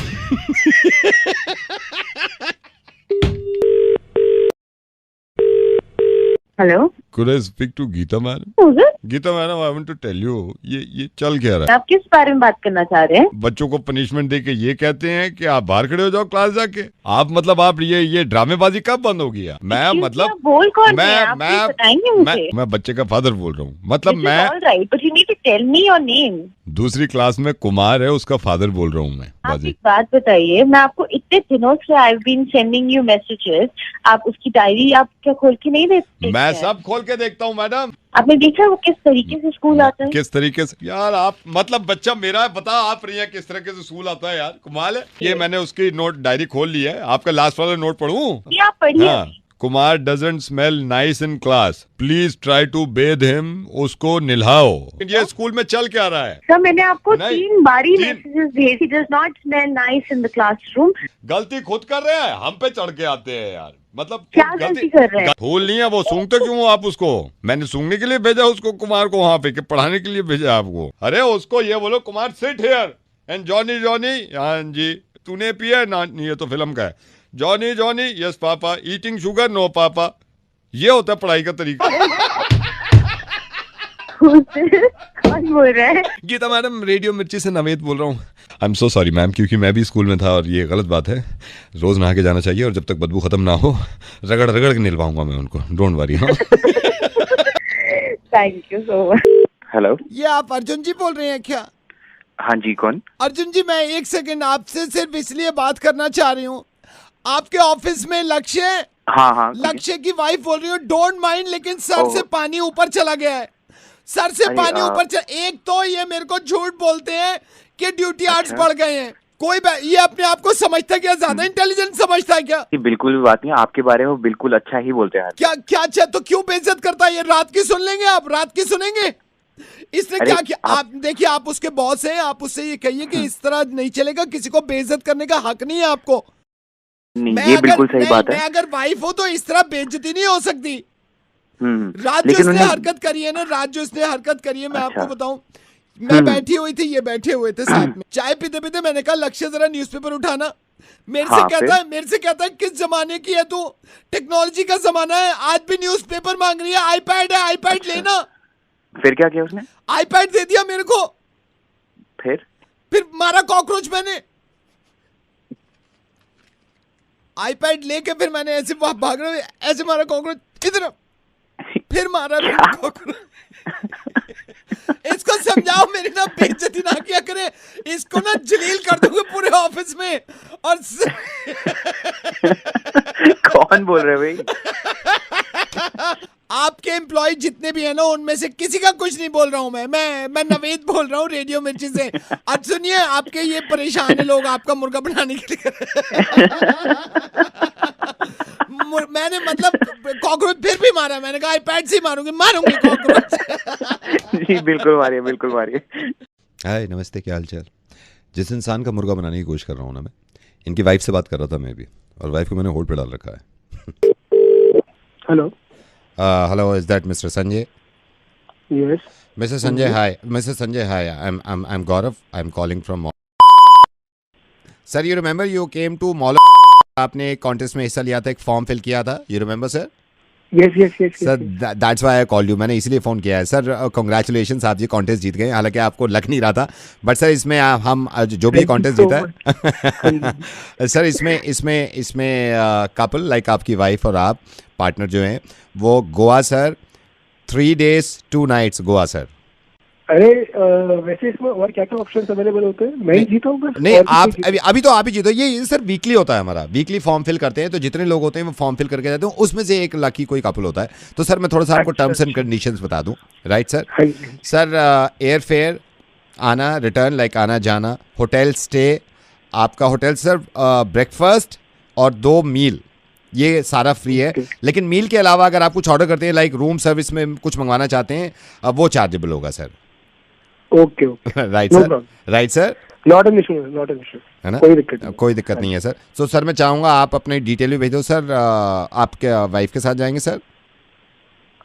[SPEAKER 18] Hello,
[SPEAKER 3] Could I speak to Geeta madam? Geeta madam, I want to tell you, ये चल क्या रहा है?
[SPEAKER 18] आप किस बारे में बात करना चाह रहे हैं?
[SPEAKER 3] बच्चों को पनिशमेंट दे के ये कहते हैं कि आप बाहर खड़े हो जाओ क्लास जाके। आप मतलब आप ये ड्रामेबाजी कब बंद होगी? मैं मतलब
[SPEAKER 18] बोल कौन है? आप प्लीज बताएंगे मुझे?
[SPEAKER 3] मैं बच्चे का फादर बोल रहा हूँ। मतलब मैं
[SPEAKER 18] right, but you need to tell me your name.
[SPEAKER 3] दूसरी क्लास में कुमार है, उसका फादर बोल रहा हूँ मैं।
[SPEAKER 18] आप एक बात बताइए, मैं आपको इतने दिनों से I have been sending you messages, आप उसकी डायरी आप क्या खोल के नहीं देखते?
[SPEAKER 3] मैं सब खोल के देखता हूँ मैडम।
[SPEAKER 18] आपने देखा वो किस तरीके से स्कूल आता है?
[SPEAKER 3] किस तरीके से यार? आप मतलब बच्चा मेरा है, बता आप रही है किस तरीके से स्कूल आता है यार, कमाल है। ये मैंने उसकी नोट डायरी खोल ली है। आपका लास्ट वाला नोट पढ़ूं?
[SPEAKER 18] आप पढ़िए। हाँ।
[SPEAKER 3] Kumar doesn't smell nice in class, please try to bathe him, उसको निल्हाओ। ये स्कूल में चल क्या रहा है?
[SPEAKER 18] सर मैंने आपको 3 बारी मैसेजेस दिए, he does not smell nice in the classroom.
[SPEAKER 3] गलती खुद कर रहे हैं, हम पे चढ़ के आते हैं यार। मतलब
[SPEAKER 18] क्या गलती कर रहे हैं?
[SPEAKER 3] फूल नहीं है वो, सूंघते क्यों हो आप उसको? मैंने सूंघने के लिए भेजा उसको, कुमार को वहाँ पे, कि पढ़ाने के लिए भेजा आपको? अरे उसको ये बोलो, Kumar sit here and Johnny Johnny, हाँ जी तूने पिया ना? ये तो फिल्म का है। Johnny Johnny, yes papa, eating sugar, no papa. ये होता है पढ़ाई का तरीका।
[SPEAKER 18] कौन बोल रहा है?
[SPEAKER 3] गीता मैडम, रेडियो मिर्ची से नवेद बोल रहा हूँ। I am so sorry ma'am, क्योंकि मैं भी स्कूल में था और ये गलत बात है। रोज नहा के जाना चाहिए और जब तक बदबू खत्म ना हो रगड़ रगड़ के निलवाऊंगा मैं उनको, don't worry.
[SPEAKER 18] Thank you so much.
[SPEAKER 21] Hello,
[SPEAKER 22] ये आप अर्जुन जी बोल रहे हैं क्या?
[SPEAKER 21] हाँ जी, कौन?
[SPEAKER 22] अर्जुन जी, मैं 1 सेकंड आपसे सिर्फ इसलिए बात करना चाह रही हूँ। आपके ऑफिस में लक्ष्य,
[SPEAKER 21] हाँ,
[SPEAKER 22] लक्ष्य की वाइफ बोल रही हूँ, डोंट माइंड, लेकिन सर से पानी ऊपर चला गया है। सर से पानी ऊपर एक तो ये मेरे को झूठ बोलते हैं कि ड्यूटी आवर्स बढ़ गए हैं। कोई ये अपने आप को समझता है क्या? ज्यादा इंटेलिजेंट समझता है क्या?
[SPEAKER 21] बिल्कुल भी बात नहीं, आपके बारे में बिल्कुल अच्छा ही बोलते हैं।
[SPEAKER 22] क्या अच्छा? तो क्यों बेइज्जत करता है? ये रात की सुन लेंगे आप, रात की सुनेंगे। इसने क्या किया? आप देखिए, आप उसके बॉस हैं, आप उससे ये कहिए कि इस तरह नहीं चलेगा, किसी को बेइज्जत करने का हक नहीं है आपको।
[SPEAKER 21] ये बिल्कुल सही बात है।
[SPEAKER 22] मैं अगर वाइफ हो तो इस तरह बेइज्जती नहीं हो सकती। रात जो इसने हरकत करी है ना, रात जो इसने हरकत करी है, मैं आपको बताऊं, मैं बैठी हुई थी, ये बैठे हुए थे साथ में, चाय पीते पीते मैंने कहा लक्ष्य जरा न्यूज़पेपर उठाना। मेरे से कहता है किस जमाने की है तू? टेक्नोलॉजी का जमाना है, आज भी न्यूज़पेपर मांग रही है। आईपैड है, आईपैड लेना।
[SPEAKER 21] फिर क्या किया उसने?
[SPEAKER 22] आईपैड दे दिया मेरे को।
[SPEAKER 21] फिर
[SPEAKER 22] मारा कॉकरोच मैंने। आईपैड लेके फिर मैंने ऐसे भाग रहे, ऐसे मारा कॉकरोच इधर, फिर मारा कॉकरोच। इसको समझाओ मेरी ना बेइज्जती ना किया करे, इसको ना जलील कर दूंगा पूरे ऑफिस में। और
[SPEAKER 21] कौन बोल रहे भाई?
[SPEAKER 22] आपके एम्प्लॉय जितने भी है ना, उनमें से किसी का कुछ नहीं बोल रहा हूँ मैं नवेद बोल रहा हूँ रेडियो मिर्ची से। आज सुनिए, आपके ये परेशान है लोग आपका मुर्गा बनाने के लिए। मैंने मतलब कॉकरोच फिर भी मारा, मैंने कहा आईपैड से मारूंगी कॉकरोच।
[SPEAKER 21] जी बिल्कुल मारिए, बिल्कुल मारिए।
[SPEAKER 3] हाय नमस्ते, क्या हाल चाल? जिस इंसान का मुर्गा बनाने की कोशिश कर रहा हूँ ना मैं, इनकी वाइफ से बात कर रहा था मैं भी, और वाइफ को मैंने होल्ड पे डाल रखा है।
[SPEAKER 23] Hello
[SPEAKER 3] hello, is that Mr. Sanjay?
[SPEAKER 23] Yes.
[SPEAKER 3] Mr. Sanjay, hi. Mr. Sanjay, hi. I'm Gaurav. I'm calling from. Sir, you remember you came to Mall
[SPEAKER 7] आपने एक कॉन्टेस्ट में हिस्सा लिया था, एक फॉर्म फिल किया था, you remember sir?
[SPEAKER 23] Yes yes yes
[SPEAKER 7] sir, that's why I call you, मैंने इसलिए फ़ोन किया है सर। कांग्रेचुलेशंस, आप ये कॉन्टेस्ट जीत गए, हालांकि आपको लग नहीं रहा था, बट सर इसमें हम जो भी कॉन्टेस्ट जीता है सर, इसमें कपल लाइक आपकी वाइफ और आप पार्टनर जो हैं वो Goa sir, 3 days 2 nights Goa sir.
[SPEAKER 23] अरे वैसे इसमें और क्या क्या ऑप्शंस अवेलेबल होते हैं? मैं ही जीता हूँ?
[SPEAKER 7] नहीं, आप अभी तो आप ही जीतो। ये सर वीकली होता है हमारा, वीकली फॉर्म फिल करते हैं, तो जितने लोग होते हैं वो फॉर्म फिल करके जाते हैं, उसमें से एक लकी कोई कपल होता है। तो सर मैं थोड़ा सा आपको टर्म्स एंड कंडीशंस बता दूं, right sir? Sir air fare, आना रिटर्न लाइक आना जाना, होटल स्टे, आपका होटल सर ब्रेकफास्ट और 2 मील, ये सारा फ्री है। लेकिन मील के अलावा अगर आप कुछ ऑर्डर करते हैं लाइक रूम सर्विस में कुछ मंगवाना चाहते हैं वो चार्जेबल होगा sir.
[SPEAKER 23] Okay okay,
[SPEAKER 7] right sir, right sir,
[SPEAKER 23] not an issue, not an issue,
[SPEAKER 7] है ना?
[SPEAKER 23] कोई दिक्कत
[SPEAKER 7] नहीं है सर। तो सर मैं चाहूँगा आप अपने डिटेल भी भेजो सर। आपके वाइफ के साथ जाएंगे सर?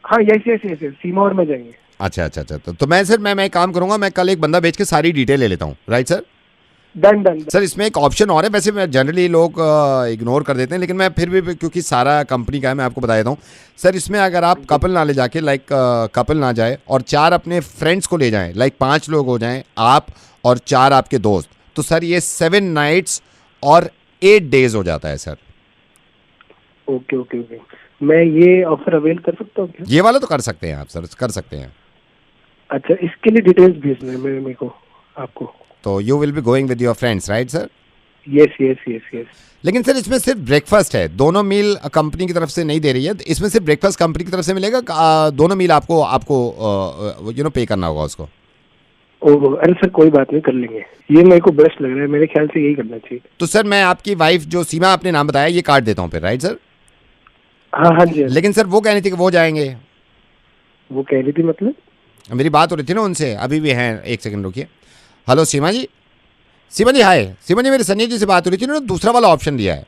[SPEAKER 23] हाँ यस यस यस, सीमा और मैं जाएंगे।
[SPEAKER 7] अच्छा, तो मैं सर मैं काम करूँगा, मैं कल एक बंदा भेज के सारी डिटेल ले लेता हूँ, राइट सर?
[SPEAKER 23] डन।
[SPEAKER 7] सर इसमें एक ऑप्शन और है, वैसे मैं जनरली लोग इग्नोर कर देते हैं, लेकिन मैं फिर भी क्योंकि सारा कंपनी का है मैं आपको बता देता हूँ सर। इसमें अगर आप कपल ना ले जाके लाइक कपल ना जाए और 4 अपने फ्रेंड्स को ले जाएं, लाइक 5 लोग हो जाएं आप और 4 आपके दोस्त, तो सर ये 7 nights और 8 days हो जाता है सर।
[SPEAKER 23] ओके ओके ओके, मैं ये ऑफर अवेल कर सकता हूँ क्या?
[SPEAKER 7] ये वाला तो कर सकते हैं आप सर, कर सकते हैं।
[SPEAKER 23] अच्छा, इसके लिए डिटेल्स भेजना है मेरे को आपको।
[SPEAKER 7] तो you will be going with your friends, right sir?
[SPEAKER 23] Yes yes yes yes.
[SPEAKER 7] लेकिन सर इसमें सिर्फ ब्रेकफास्ट है, दोनों मील कंपनी की तरफ से नहीं दे रही है, इसमें सिर्फ ब्रेकफास्ट कंपनी की तरफ से मिलेगा, दोनों मील आपको पे करना होगा उसको।
[SPEAKER 23] ओह अरे सर कोई बात नहीं, कर लेंगे, ये मेरे को बेस्ट लग रहा है, मेरे ख्याल से यही करना चाहिए।
[SPEAKER 7] तो सर मैं आपकी वाइफ जो सीमा आपने नाम बताया ये काट देता हूँ फिर, राइट सर?
[SPEAKER 23] हाँ जी।
[SPEAKER 7] लेकिन सर वो कह रही थी कि वो जाएंगे।
[SPEAKER 23] वो कह रही थी मतलब?
[SPEAKER 7] मेरी बात हो रही थी ना उनसे, अभी भी हैं, 1 सेकंड रुकिए। हेलो सीमा जी, हाय सीमा जी, मेरे सनी जी से बात हो रही थी, उन्होंने दूसरा वाला ऑप्शन दिया है,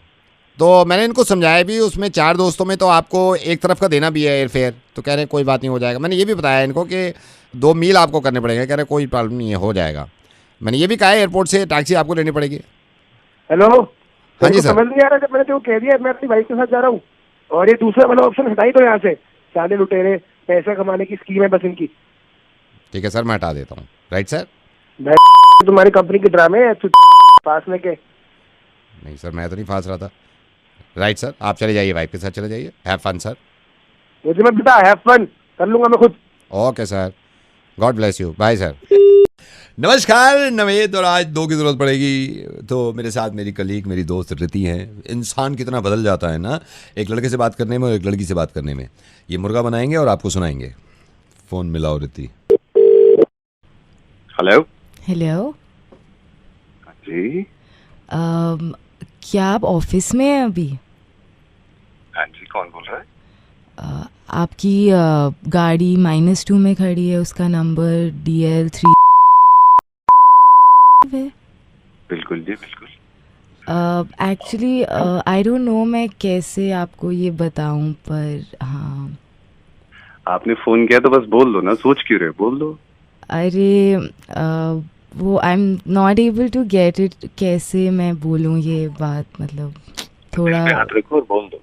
[SPEAKER 7] तो मैंने इनको समझाया भी, उसमें 4 दोस्तों में तो आपको एक तरफ का देना भी है एयर फेयर, तो कह रहे कोई बात नहीं हो जाएगा। मैंने ये भी बताया इनको कि 2 मील आपको करने पड़ेंगे, कह रहे कोई प्रॉब्लम नहीं है, हो जाएगा। मैंने ये भी कहा है एयरपोर्ट से टैक्सी आपको लेनी पड़ेगी।
[SPEAKER 23] हेलो,
[SPEAKER 7] हाँ जी सर।
[SPEAKER 23] समझ नहीं आ रहा, जब मैंने तो कह दिया मैं अपनी वाइफ के साथ जा रहा हूँ, और ये दूसरा वाला ऑप्शन हटाई तो यहाँ से, साले लुटेरे पैसा कमाने की स्कीम है बस इनकी।
[SPEAKER 7] ठीक है सर, मैं हटा देता हूँ, राइट सर?
[SPEAKER 23] तुम्हारी कंपनी के ड्रामे है पास में के?
[SPEAKER 7] नहीं सर, मैं तो नहीं फांस रहा था, राइट सर? आप चले जाइए, वाइफ के साथ चले जाइए, हैव फन सर।
[SPEAKER 23] मुझे मत बता, हैव फन कर लूंगा मैं खुद।
[SPEAKER 7] Okay sir, God bless you, bye sir.
[SPEAKER 3] नमस्कार नवेद, और आज 2 की जरूरत पड़ेगी, तो मेरे साथ मेरी कलीग, मेरी दोस्त रिति हैं। इंसान कितना बदल जाता है ना, एक लड़के से बात करने में और एक लड़की से बात करने में। ये मुर्गा बनाएंगे और आपको सुनाएंगे। फोन मिलाओ रिति।
[SPEAKER 4] हेलो
[SPEAKER 14] जी।
[SPEAKER 4] क्या आप ऑफिस में हैं अभी?
[SPEAKER 14] हाँ जी, कौन बोल रहा है?
[SPEAKER 4] आपकी गाड़ी -2 में खड़ी है, उसका नंबर DL3 है।
[SPEAKER 14] बिल्कुल जी, बिल्कुल।
[SPEAKER 4] एक्चुअली आई डोंट नो मैं कैसे आपको ये बताऊं, पर हाँ।
[SPEAKER 14] आपने फोन किया तो बस बोल दो ना, सोच क्यों रहे, बोल दो।
[SPEAKER 4] अरे वो I am not able to get it, कैसे मैं बोलूँ ये बात, मतलब थोड़ा
[SPEAKER 14] हाथ रखो और बोल दो।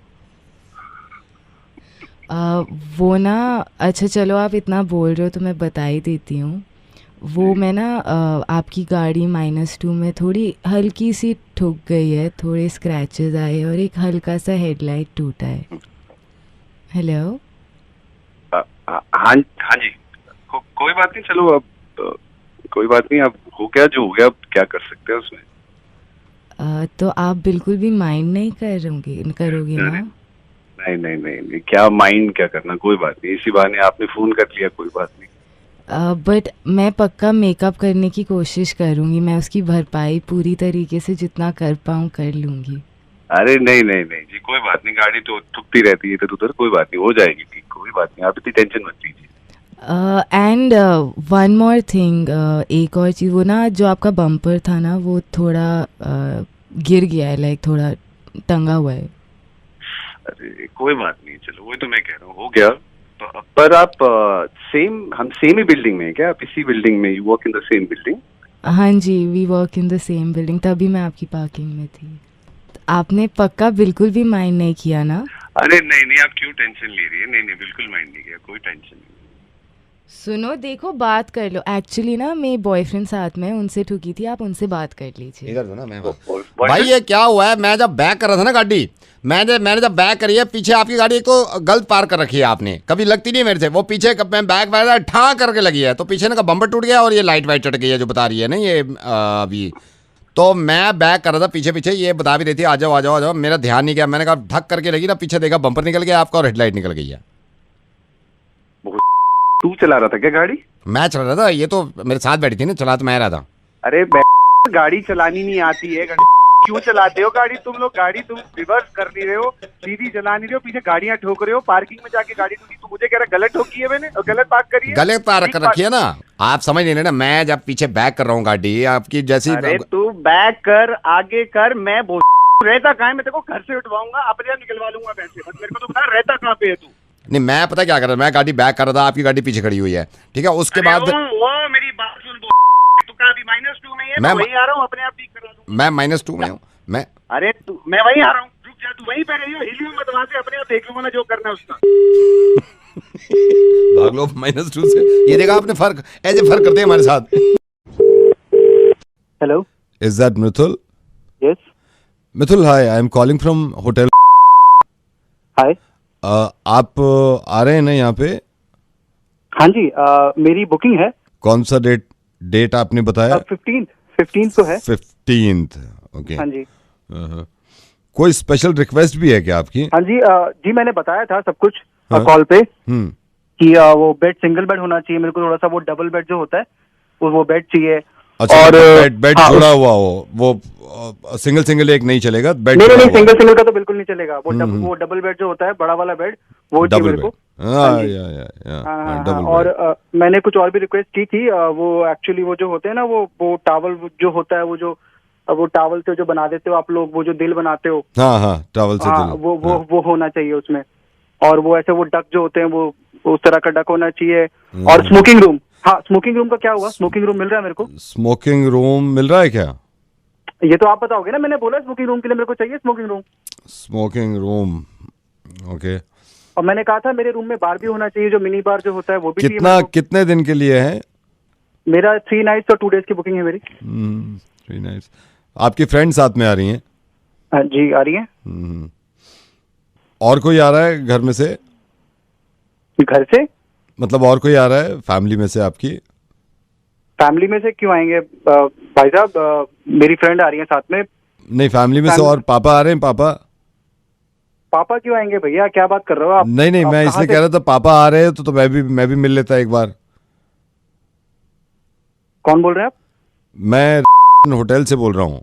[SPEAKER 4] वो ना, अच्छा चलो आप इतना बोल रहे हो तो मैं बता ही देती हूँ। वो मैं ना आपकी गाड़ी -2 में थोड़ी हल्की सी ठुक गई है, थोड़े स्क्रैचेस आए और एक हल्का सा हेडलाइट टूटा है। हेलो,
[SPEAKER 14] हाँ जी, कोई बात नहीं, चलो अब कोई बात नहीं, अब हो गया जो हो गया, अब क्या कर सकते हैं उसमें।
[SPEAKER 4] तो आप बिल्कुल भी माइंड नहीं करोगे ना?
[SPEAKER 14] नहीं, क्या माइंड क्या करना, कोई बात नहीं, इसी बहाने आपने फोन कर लिया, कोई बात नहीं।
[SPEAKER 4] बट मैं पक्का मेकअप करने की कोशिश करूंगी, मैं उसकी भरपाई पूरी तरीके से जितना कर पाऊँ कर लूंगी।
[SPEAKER 14] अरे नहीं जी, कोई बात नहीं, गाड़ी तो ठुकती रहती है इधर उधर, कोई बात नहीं, हो जाएगी ठीक, कोई बात नहीं, आप इतनी टेंशन मत लीजिए।
[SPEAKER 4] एंड वन मोर थिंग, एक और चीज़, वो ना जो आपका बम्पर था ना, वो थोड़ा गिर गया है, लाइक थोड़ा टंगा हुआ है।
[SPEAKER 14] अरे कोई बात नहीं, चलो वही तो मैं कह रहा हूँ, हो गया। पर आप हम सेम ही बिल्डिंग में हैं क्या? आप इसी बिल्डिंग में, you work in the same building?
[SPEAKER 4] हाँ जी, we work in the same building, तभी मैं आपकी पार्किंग में थी। आपने पक्का बिल्कुल भी माइंड नहीं किया ना?
[SPEAKER 14] अरे नहीं, आप क्यों टेंशन ले रही है? नहीं, बिल्कुल माइंड नहीं किया, कोई टेंशन नहीं।
[SPEAKER 4] सुनो, देखो, बात कर लो। एक्चुअली ना मेरे बॉयफ्रेंड साथ में, उनसे ठुकी थी, आप उनसे बात कर लीजिए।
[SPEAKER 2] इधर दो ना, मैं भाई ये क्या हुआ है, मैं जब बैक कर रहा था ना गाड़ी, मैंने जब बैक करी है, पीछे आपकी गाड़ी को गलत पार्क कर रखी है आपने, कभी लगती नहीं मेरे से, वो पीछे मैं बैक वाला ठा करके लगी है, तो पीछे का बम्पर टूट गया और ये लाइट वाइट चट गई है जो बता रही है ना ये अभी। तो मैं बैक कर रहा था पीछे, ये बता भी रही थी आ जाओ, मेरा ध्यान नहीं गया, मैंने कहा धक करके लगी ना, पीछे देखा बम्पर निकल गया आपका और हेडलाइट निकल गई है।
[SPEAKER 14] तू चला रहा था क्या गाड़ी?
[SPEAKER 2] मैं चला रहा था, ये तो मेरे साथ बैठी थी ना, चला तो मैं रहा था।
[SPEAKER 14] अरे गाड़ी चलानी नहीं आती है, क्यों चलाते हो गाड़ी तुम लोग? गाड़ी तुम रिवर्स कर नहीं रहे हो, सीधी चला नहीं रहे हो, पीछे गाड़ियां ठोक रहे हो, पार्किंग में जाके गाड़ी ठोकी। तू मुझे कह रहा गलत ठोकी है मैंने और गलत पार्क करी है?
[SPEAKER 2] गलत पार्क कर रखी है ना, आप समझ नहीं रहे ना। मैं जब पीछे बैक कर रहा हूँ गाड़ी आपकी जैसी।
[SPEAKER 14] अरे तू बैक कर, आगे कर, मैं रहता कहाँ है? मैं तेरे को घर से उठवाऊंगा, अपने आप निकलवा लूंगा पैसे, बस मेरे को तो बता रहता कहाँ पे है तू?
[SPEAKER 2] नहीं, मैं पता क्या कर रहा था, मैं गाड़ी बैक कर रहा था, आपकी गाड़ी पीछे खड़ी हुई है, ठीक है। उसके बाद
[SPEAKER 14] वो मेरी बात सुन, तू क्या अभी -2 में है? मैं वहीं आ रहा हूँ, अपने आप ठीक करा दूं।
[SPEAKER 2] मैं -2 में हूँ मैं।
[SPEAKER 14] अरे मैं वहीं आ रहा हूँ, रुक जा, तू वहीं पे रही हो, हिलियो मत, वहां से अपने आप देख लूंगा ना जो करना है उसका।
[SPEAKER 2] भाग लो -2 से। ये देखा आपने फर्क, ऐसे फर्क करते हैं हमारे साथ।
[SPEAKER 5] Hello,
[SPEAKER 2] is that Mithul?
[SPEAKER 5] Yes
[SPEAKER 2] Mithul, hi, I am calling from hotel.
[SPEAKER 5] Hi,
[SPEAKER 2] आप आ रहे हैं ना यहाँ पे?
[SPEAKER 5] हाँ जी, मेरी बुकिंग है।
[SPEAKER 2] कौन सा डेट आपने बताया?
[SPEAKER 5] 15 तो है।
[SPEAKER 2] 15th, okay.
[SPEAKER 5] हाँ जी।
[SPEAKER 2] कोई स्पेशल रिक्वेस्ट भी है क्या आपकी?
[SPEAKER 5] हाँ जी, जी मैंने बताया था सब कुछ कॉल पे कि वो बेड सिंगल बेड होना चाहिए, मेरे को थोड़ा सा वो डबल बेड जो होता है वो बेड चाहिए।
[SPEAKER 2] अच्छा, और बेड जुड़ा हुआ हो, वो सिंगल एक नहीं चलेगा? बेड
[SPEAKER 5] नहीं, सिंगल का तो बिल्कुल नहीं चलेगा। वो डबल बेड जो होता है, बड़ा वाला बेड, वो चाहिए मेरे को। और मैंने कुछ और भी रिक्वेस्ट की थी। वो एक्चुअली वो जो होते हैं ना, वो टावल जो होता है, वो टावल से जो बना देते हो आप लोग, वो जो दिल बनाते हो,
[SPEAKER 2] हाँ, टावल से दिल,
[SPEAKER 5] वो होना चाहिए उसमें। और वो ऐसे वो डक जो होते हैं, वो उस तरह का डक होना चाहिए। और स्मोकिंग रूम, हाँ, स्मोकिंग रूम का क्या हुआ? स्मोकिंग रूम मिल रहा है मेरे को?
[SPEAKER 2] स्मोकिंग रूम मिल रहा है क्या?
[SPEAKER 5] ये तो आप बताओगे ना, मैंने बोला स्मोकिंग रूम के लिए मेरे को चाहिए smoking room.
[SPEAKER 2] Smoking room, okay.
[SPEAKER 5] और मैंने कहा था मेरे रूम में बार भी होना चाहिए, जो मिनी बार जो होता है वो भी चाहिए।
[SPEAKER 2] कितने दिन के लिए है?
[SPEAKER 5] मेरा 3 नाइट्स और 2 डेज की बुकिंग है मेरी।
[SPEAKER 2] 3 नाइट्स। आपकी फ्रेंड साथ में आ रही हैं?
[SPEAKER 5] हाँ जी, आ रही हैं।
[SPEAKER 2] और कोई आ रहा है घर में से?
[SPEAKER 5] घर से
[SPEAKER 2] मतलब और कोई आ रहा है फैमिली में से आपकी?
[SPEAKER 5] फैमिली में से क्यों आएंगे भाई साहब? मेरी फ्रेंड आ रही है साथ में।
[SPEAKER 2] नहीं, फैमिली में से और पापा आ रहे हैं? पापा
[SPEAKER 5] क्यों आएंगे भैया, क्या बात कर रहे हो आप?
[SPEAKER 2] नहीं, मैं इसलिए कह रहा था पापा आ रहे हैं तो मैं भी मिल लेता एक बार।
[SPEAKER 5] कौन बोल रहे हैं आप?
[SPEAKER 2] मैं होटल से बोल रहा हूँ।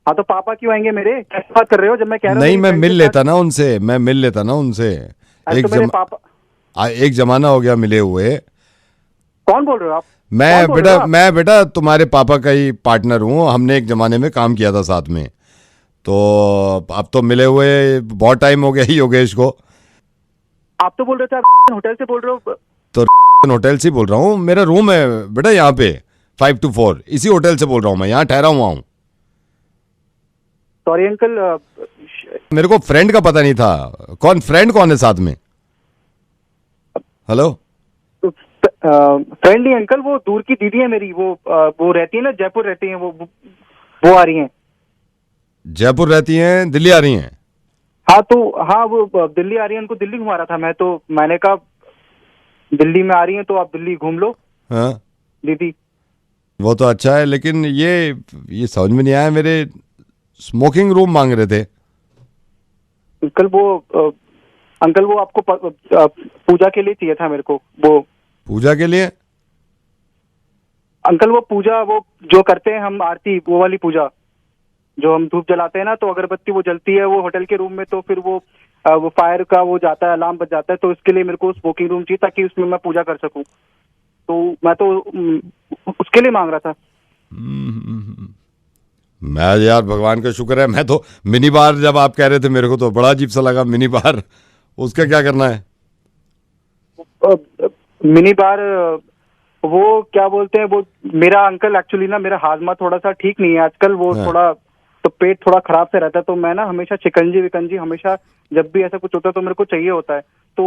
[SPEAKER 5] हाँ, तो पापा क्यों आएंगे मेरे? कैसे बात कर रहे हो? जब मैं कह रहा हूँ
[SPEAKER 2] नहीं, मैं मिल लेता ना उनसे। एक जमाना हो गया मिले हुए।
[SPEAKER 5] कौन बोल रहे हो आप?
[SPEAKER 2] मैं बेटा तुम्हारे पापा का ही पार्टनर हूँ, हमने एक जमाने में काम किया था साथ में, तो अब तो मिले हुए बहुत टाइम हो गया ही योगेश को।
[SPEAKER 5] आप तो बोल रहे थे आप होटल से बोल रहे हो?
[SPEAKER 2] तो होटल से बोल रहा हूँ, मेरा रूम है बेटा यहाँ पे 5 to 4, इसी होटल से बोल रहा हूँ, मैं यहाँ ठहरा हुआ हूँ।
[SPEAKER 5] सॉरी अंकल,
[SPEAKER 2] मेरे को फ्रेंड का पता नहीं था। फ्रेंड कौन है साथ में? हेलो,
[SPEAKER 5] फ्रेंड नहीं अंकल, वो दूर की दीदी है मेरी, वो रहती है ना, जयपुर रहती है, वो आ रही हैं।
[SPEAKER 2] जयपुर रहती हैं, दिल्ली आ रही हैं?
[SPEAKER 5] हाँ, वो दिल्ली आ रही है, उनको दिल्ली घुमा रहा था मैं, तो मैंने कहा दिल्ली में आ रही हैं तो आप दिल्ली घूम लो।
[SPEAKER 2] हाँ
[SPEAKER 5] दीदी,
[SPEAKER 2] वो तो अच्छा है, लेकिन ये समझ में नहीं आया, मेरे स्मोकिंग रूम मांग रहे थे।
[SPEAKER 5] अंकल वो आपको पूजा के लिए चाहिए था मेरे को। वो
[SPEAKER 2] पूजा के लिए?
[SPEAKER 5] अंकल वो पूजा, वो जो करते हैं हम आरती, वो वाली पूजा जो हम धूप जलाते हैं ना, तो अगरबत्ती वो जलती है वो होटल के रूम में, तो फिर वो फायर का वो जाता है, अलार्म बज जाता है, तो इसके लिए मेरे को स्मोकिंग रूम चाहिए ताकि उसमें मैं पूजा कर सकूं। तो मैं तो उसके लिए मांग रहा था।
[SPEAKER 2] मैं यार भगवान का शुक्र है, मैं तो मिनी बार जब आप कह रहे थे मेरे को तो बड़ा अजीब सा लगा। मिनी बार, उसका क्या करना है?
[SPEAKER 5] मिनी बार वो क्या बोलते हैं, वो मेरा अंकल एक्चुअली ना, मेरा हाजमा थोड़ा सा ठीक नहीं है आजकल, वो थोड़ा तो पेट थोड़ा खराब से रहता है, तो मैं ना हमेशा शिकंजी विकंजी हमेशा जब भी ऐसा कुछ होता है तो मेरे को चाहिए होता है, तो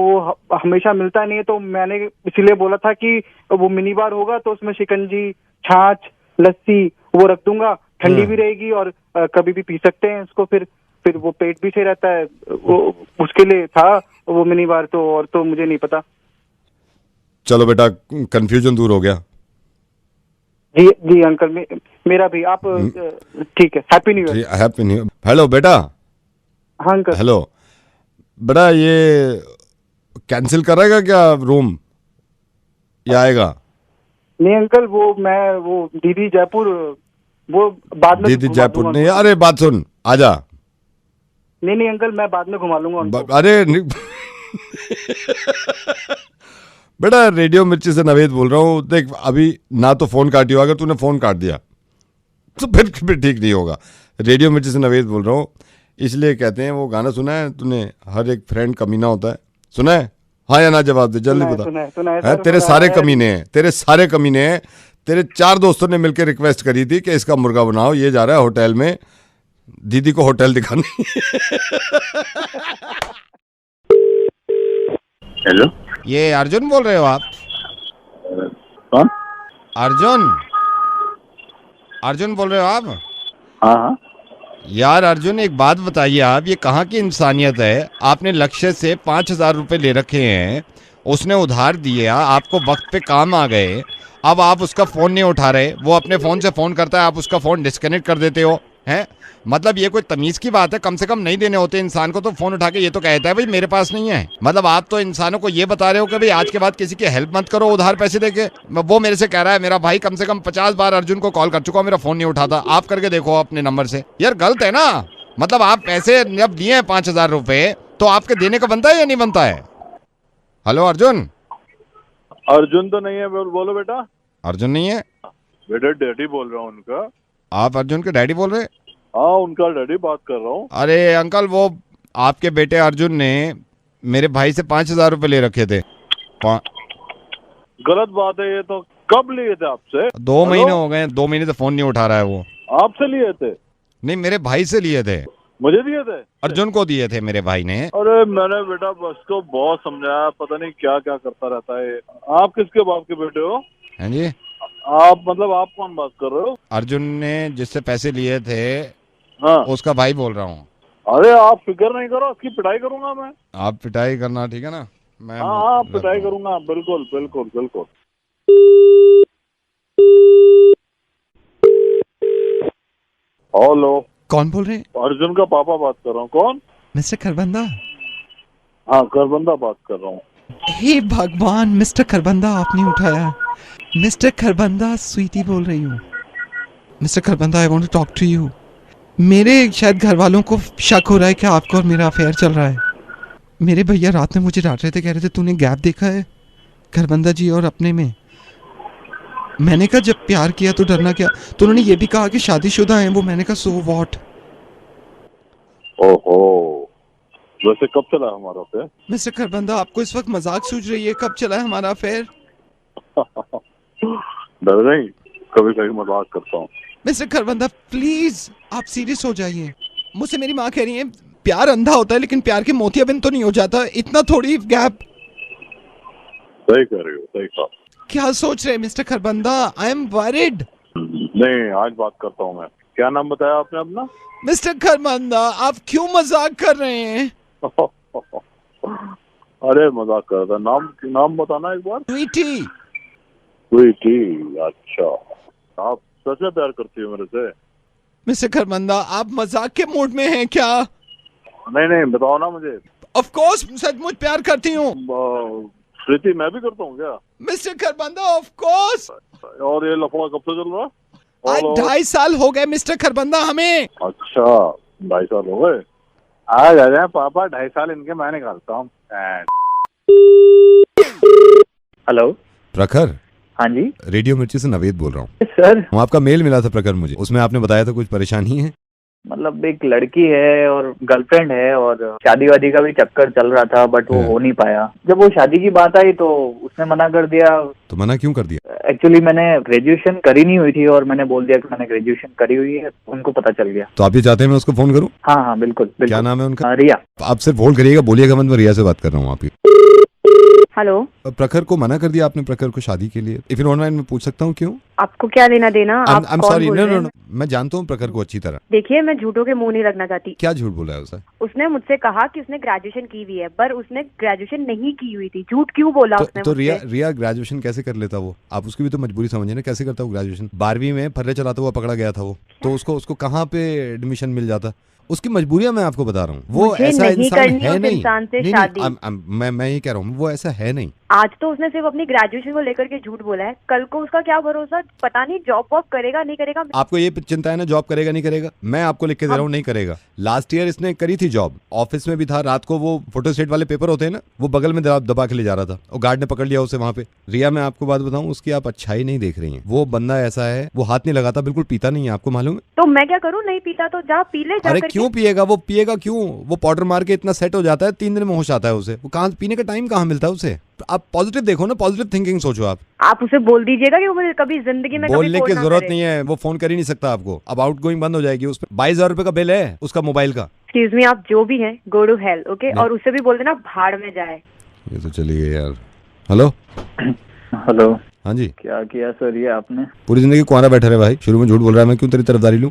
[SPEAKER 5] हमेशा मिलता नहीं है। तो मैंने इसीलिए बोला था कि वो मिनी बार होगा तो उसमें शिकंजी, छाछ, लस्सी वो रख दूंगा, ठंडी भी रहेगी और कभी भी पी सकते हैं इसको, फिर वो पेट भी सही रहता है। वो उसके लिए था वो मिनी बार, तो और तो मुझे नहीं पता।
[SPEAKER 3] चलो बेटा, कंफ्यूजन दूर हो गया।
[SPEAKER 5] जी जी अंकल, मेरा भी। आप ठीक है, happy new year.
[SPEAKER 3] Happy new year. Hello बेटा।
[SPEAKER 5] हाँ अंकल।
[SPEAKER 3] हेलो बेटा, ये कैंसिल करेगा क्या रूम या आएगा?
[SPEAKER 5] नहीं अंकल, वो दीदी जयपुर, वो बाद में
[SPEAKER 3] दीदी जयपुर नहीं, अरे बात सुन, आजा।
[SPEAKER 5] नहीं अंकल, मैं बाद में घुमा लूंगा उनको।
[SPEAKER 3] अरे बेटा, रेडियो मिर्ची से नवेद बोल रहा हूँ। देख, अभी ना तो फोन काटियो, अगर तूने फोन काट दिया तो फिर ठीक नहीं होगा। रेडियो मिर्ची से नवेद बोल रहा हूँ, इसलिए कहते हैं, वो गाना सुना है तूने, हर एक फ्रेंड कमीना होता है, सुना है? हाँ या ना जवाब दे, जल्दी बता।
[SPEAKER 5] सुना
[SPEAKER 3] तेरे सारे कमीने हैं, तेरे सारे कमीने हैं। तेरे 4 दोस्तों ने मिलकर रिक्वेस्ट करी थी कि इसका मुर्गा बनाओ, ये जा रहा है होटल में, दीदी को होटल दिखाने।
[SPEAKER 16] हेलो,
[SPEAKER 2] ये अर्जुन बोल रहे हो आप?
[SPEAKER 16] कौन?
[SPEAKER 2] अर्जुन बोल रहे हो आप?
[SPEAKER 16] हाँ।
[SPEAKER 2] यार अर्जुन, एक बात बताइए, आप ये कहाँ की इंसानियत है? आपने लक्ष्य से 5,000 रुपए ले रखे हैं, उसने उधार दिया, आपको वक्त पे काम आ गए, अब आप उसका फोन नहीं उठा रहे, वो अपने फोन से फोन करता है, आप उसका फोन डिस्कनेक्ट कर देते हो, हैं? मतलब ये कोई तमीज की बात है? कम से कम नहीं देने होते इंसान को तो फोन उठा के ये तो कहता है भाई मेरे पास नहीं है। मतलब आप तो इंसानों को ये बता रहे हो कि भाई आज के बाद किसी की हेल्प मत करो उधार पैसे देके। वो मेरे से कह रहा है, मेरा भाई कम से कम 50 बार अर्जुन को कॉल कर चुका, मेरा फोन नहीं उठाता। आप करके देखो अपने नंबर से। यार गलत है ना? मतलब आप पैसे जब दिए हैं 5,000 रुपए, तो आपके देने का बनता है या नहीं बनता है? हेलो अर्जुन।
[SPEAKER 16] अर्जुन तो नहीं है, बोलो बेटा।
[SPEAKER 2] अर्जुन नहीं है
[SPEAKER 16] बेटा, डैडी बोल रहा हूँ उनका।
[SPEAKER 2] आप अर्जुन के डैडी बोल रहे?
[SPEAKER 16] हाँ, उनका डैडी बात कर रहा हूँ।
[SPEAKER 2] अरे अंकल, वो आपके बेटे अर्जुन ने मेरे भाई से 5,000 रुपए ले रखे थे।
[SPEAKER 16] गलत बात है ये तो। कब लिए थे आपसे?
[SPEAKER 2] 2 महीने हो गए, 2 महीने से फोन नहीं उठा रहा है वो।
[SPEAKER 16] आपसे लिए थे?
[SPEAKER 2] नहीं, मेरे भाई से लिए थे।
[SPEAKER 16] मुझे दिए थे?
[SPEAKER 2] अर्जुन को दिए थे मेरे भाई ने।
[SPEAKER 16] अरे मैंने बेटा बस को बहुत समझाया, पता नहीं क्या क्या करता रहता है। आप किसके बाप के बेटे हो?
[SPEAKER 2] हैं जी?
[SPEAKER 16] आप मतलब आप कौन बात कर रहे हो?
[SPEAKER 2] अर्जुन ने जिससे पैसे लिए थे,
[SPEAKER 16] हाँ,
[SPEAKER 2] उसका भाई बोल रहा हूँ।
[SPEAKER 16] अरे आप फिक्र नहीं करो, उसकी पिटाई करूंगा मैं।
[SPEAKER 2] आप पिटाई करना, ठीक है ना? मैं
[SPEAKER 16] हाँ, पिटाई करूंगा, बिल्कुल बिल्कुल बिल्कुल। हेलो,
[SPEAKER 2] कौन बोल रहे हैं?
[SPEAKER 16] अर्जुन का पापा बात कर रहा हूँ। कौन?
[SPEAKER 2] मिस्टर खरबंदा।
[SPEAKER 16] हाँ, खरबंदा बात कर रहा हूँ।
[SPEAKER 6] हे भगवान, मिस्टर खरबंदा आपने उठाया। मिस्टर खरबंदा, स्वीटी बोल रही हूँ। Mister Kharbanda, I want to talk to you. मेरे शायद घर वालों को शक हो रहा है कि आपको और मेरा अफेयर चल रहा है। मेरे भैया रात में मुझे डांट रहे थे, कह रहे थे तूने गैप देखा है खरबंदा जी और अपने में। मैंने कहा जब प्यार किया तो डरना क्या। तो उन्होंने ये भी कहा कि शादीशुदा हैं वो। मैंने कहा सो व्हाट।
[SPEAKER 16] ओहो, वैसे कब चला हमारा अफेयर?
[SPEAKER 6] मिस्टर खरबंदा, आपको इस वक्त मजाक सूझ रही है? कब चला है हमारा अफेयर?
[SPEAKER 16] डर नहीं, कभी कभी मजाक करता हूँ।
[SPEAKER 6] मिस्टर खरबंदा प्लीज आप सीरियस हो जाइए। मुझसे मेरी माँ कह रही है प्यार अंधा होता है लेकिन प्यार के मोतियाबिंद तो नहीं हो जाता। इतना थोड़ी गैप।
[SPEAKER 16] सही कर रही हो, सही कहा।
[SPEAKER 6] क्या सोच रहे हैं mister Kharbanda? I am worried.
[SPEAKER 16] नहीं, आज बात करता हूँ मैं। क्या नाम बताया आपने अपना?
[SPEAKER 6] मिस्टर खरबंदा, आप क्यों मजाक कर रहे हैं?
[SPEAKER 16] अरे मजाक कर रहा था। नाम बताना एक बार।
[SPEAKER 6] स्वीटी।
[SPEAKER 16] स्वीटी, अच्छा। आप सच में प्यार करती हो मेरे से?
[SPEAKER 6] मिस्टर खरबंदा, आप मजाक के मूड में हैं क्या?
[SPEAKER 16] नहीं, बताओ ना मुझे।
[SPEAKER 6] ऑफ कोर्स सचमुच प्यार करती हूँ।
[SPEAKER 16] स्वीटी, मैं भी करता हूँ क्या?
[SPEAKER 6] Mister Kharbanda, of course.
[SPEAKER 16] और ये लफड़ा कब से चल रहा?
[SPEAKER 6] आज 2.5 साल हो गए मिस्टर खरबंदा हमें।
[SPEAKER 16] अच्छा, 2.5 साल हो गए। आज आ जाए पापा, 2.5 साल इनके मैं निकालता हूँ।
[SPEAKER 21] हेलो
[SPEAKER 3] प्रखर।
[SPEAKER 21] हाँ जी,
[SPEAKER 3] रेडियो मिर्ची से नवेद बोल रहा हूँ।
[SPEAKER 21] सर,
[SPEAKER 3] आपका मेल मिला था प्रखर मुझे, उसमें आपने बताया था कुछ परेशानी है।
[SPEAKER 21] मतलब एक लड़की है और गर्लफ्रेंड है और शादी वादी का भी चक्कर चल रहा था बट वो हो नहीं पाया। जब वो शादी की बात आई तो उसने मना कर दिया।
[SPEAKER 3] तो मना क्यों कर दिया?
[SPEAKER 21] एक्चुअली मैंने ग्रेजुएशन करी नहीं हुई थी और मैंने बोल दिया कि मैंने ग्रेजुएशन करी हुई है, उनको पता चल गया।
[SPEAKER 3] तो आप ये चाहते हैं मैं उसको फोन करूं?
[SPEAKER 21] हाँ बिल्कुल।
[SPEAKER 3] क्या नाम है उनका?
[SPEAKER 21] रिया।
[SPEAKER 3] आप सिर्फ होल्ड करिएगा, बोलिएगा मत, मैं रिया से बात कर रहा हूँ आपकी।
[SPEAKER 18] हेलो।
[SPEAKER 3] प्रखर को मना कर दिया आपने, प्रखर को शादी के लिए? इफ ऑनलाइन मैं पूछ सकता हूँ क्यों?
[SPEAKER 18] आपको क्या लेना देना? आप
[SPEAKER 3] I'm
[SPEAKER 18] कौन
[SPEAKER 3] sorry,
[SPEAKER 18] बोल
[SPEAKER 3] no,
[SPEAKER 18] रहे
[SPEAKER 3] no,
[SPEAKER 18] हैं?
[SPEAKER 3] no, मैं जानता हूँ प्रखर को अच्छी तरह।
[SPEAKER 18] देखिए मैं झूठों के मुंह नहीं लगना चाहती।
[SPEAKER 3] क्या झूठ बोला है उसे?
[SPEAKER 18] उसने मुझसे कहा कि उसने ग्रेजुएशन की हुई है, पर उसने ग्रेजुएशन नहीं की हुई थी। झूठ क्यों बोला उसने
[SPEAKER 3] तो
[SPEAKER 18] मुझसे?
[SPEAKER 3] रिया ग्रेजुएशन कैसे कर लेता वो? आप उसकी भी तो मजबूरी समझिए ना, कैसे करता वो ग्रेजुएशन? 12वीं में फर्रे चलाता हुआ पकड़ा गया था वो, तो उसको कहाँ पे एडमिशन मिल जाता? उसकी मजबूरियां मैं आपको बता रहा हूँ। वो ऐसा इंसान है नहीं।
[SPEAKER 18] इंसान से शादी।
[SPEAKER 3] मैं ये कह रहा हूँ वो ऐसा है नहीं।
[SPEAKER 18] आज तो उसने सिर्फ अपनी ग्रेजुएशन को लेकर के झूठ बोला है, कल को उसका क्या भरोसा, पता नहीं जॉब वॉब करेगा नहीं करेगा।
[SPEAKER 3] आपको ये चिंता है ना जॉब करेगा नहीं करेगा? मैं आपको लिख के दे रहा हूँ नहीं करेगा। लास्ट ईयर इसने करी थी जॉब, ऑफिस में भी था, रात को वो फोटोस्टेट वाले पेपर होते हैं ना, वो बगल में दबा के ले जा रहा था और गार्ड ने पकड़ लिया उसे वहाँ पे। रिया मैं आपको बात बताऊँ, उसकी आप अच्छाई नहीं देख रही है। वो बंदा ऐसा है, वो हाथ नहीं लगाता, बिल्कुल पीता नहीं है, आपको मालूम है?
[SPEAKER 18] तो मैं क्या करूँ? नहीं पीता तो जा पी ले।
[SPEAKER 3] अरे क्यों पिएगा? वो पिएगा क्यों? वो पाउडर मार के इतना सेट हो जाता है, 3 दिन में होश आता है उसे। वो कहाँ पीने का टाइम कहाँ मिलता है उसे? आप पॉजिटिव देखो ना, पॉजिटिव थिंकिंग सोचो। आप
[SPEAKER 18] उसे बोल दीजिएगा कि वो मुझे कभी जिंदगी में
[SPEAKER 3] बोलने की जरूरत नहीं है, वो फोन कर ही नहीं सकता आपको। अब आउटगोइंग बंद हो जाएगी। उस पर 22,000 रुपए का बिल है उसका मोबाइल का।
[SPEAKER 18] एक्सक्यूज मी, आप जो भी हैं गो टू हेल, ओके? और उसे भी बोल देना भाड़ में जाए।
[SPEAKER 3] ये तो चली गई यार। हेलो।
[SPEAKER 21] हेलो।
[SPEAKER 3] हाँ जी।
[SPEAKER 21] क्या किया सर ये आपने?
[SPEAKER 3] पूरी जिंदगी कुआरा बैठा रहे भाई, शुरू में झूठ बोल रहा है, मैं क्यों तेरी तरफदारी लूं?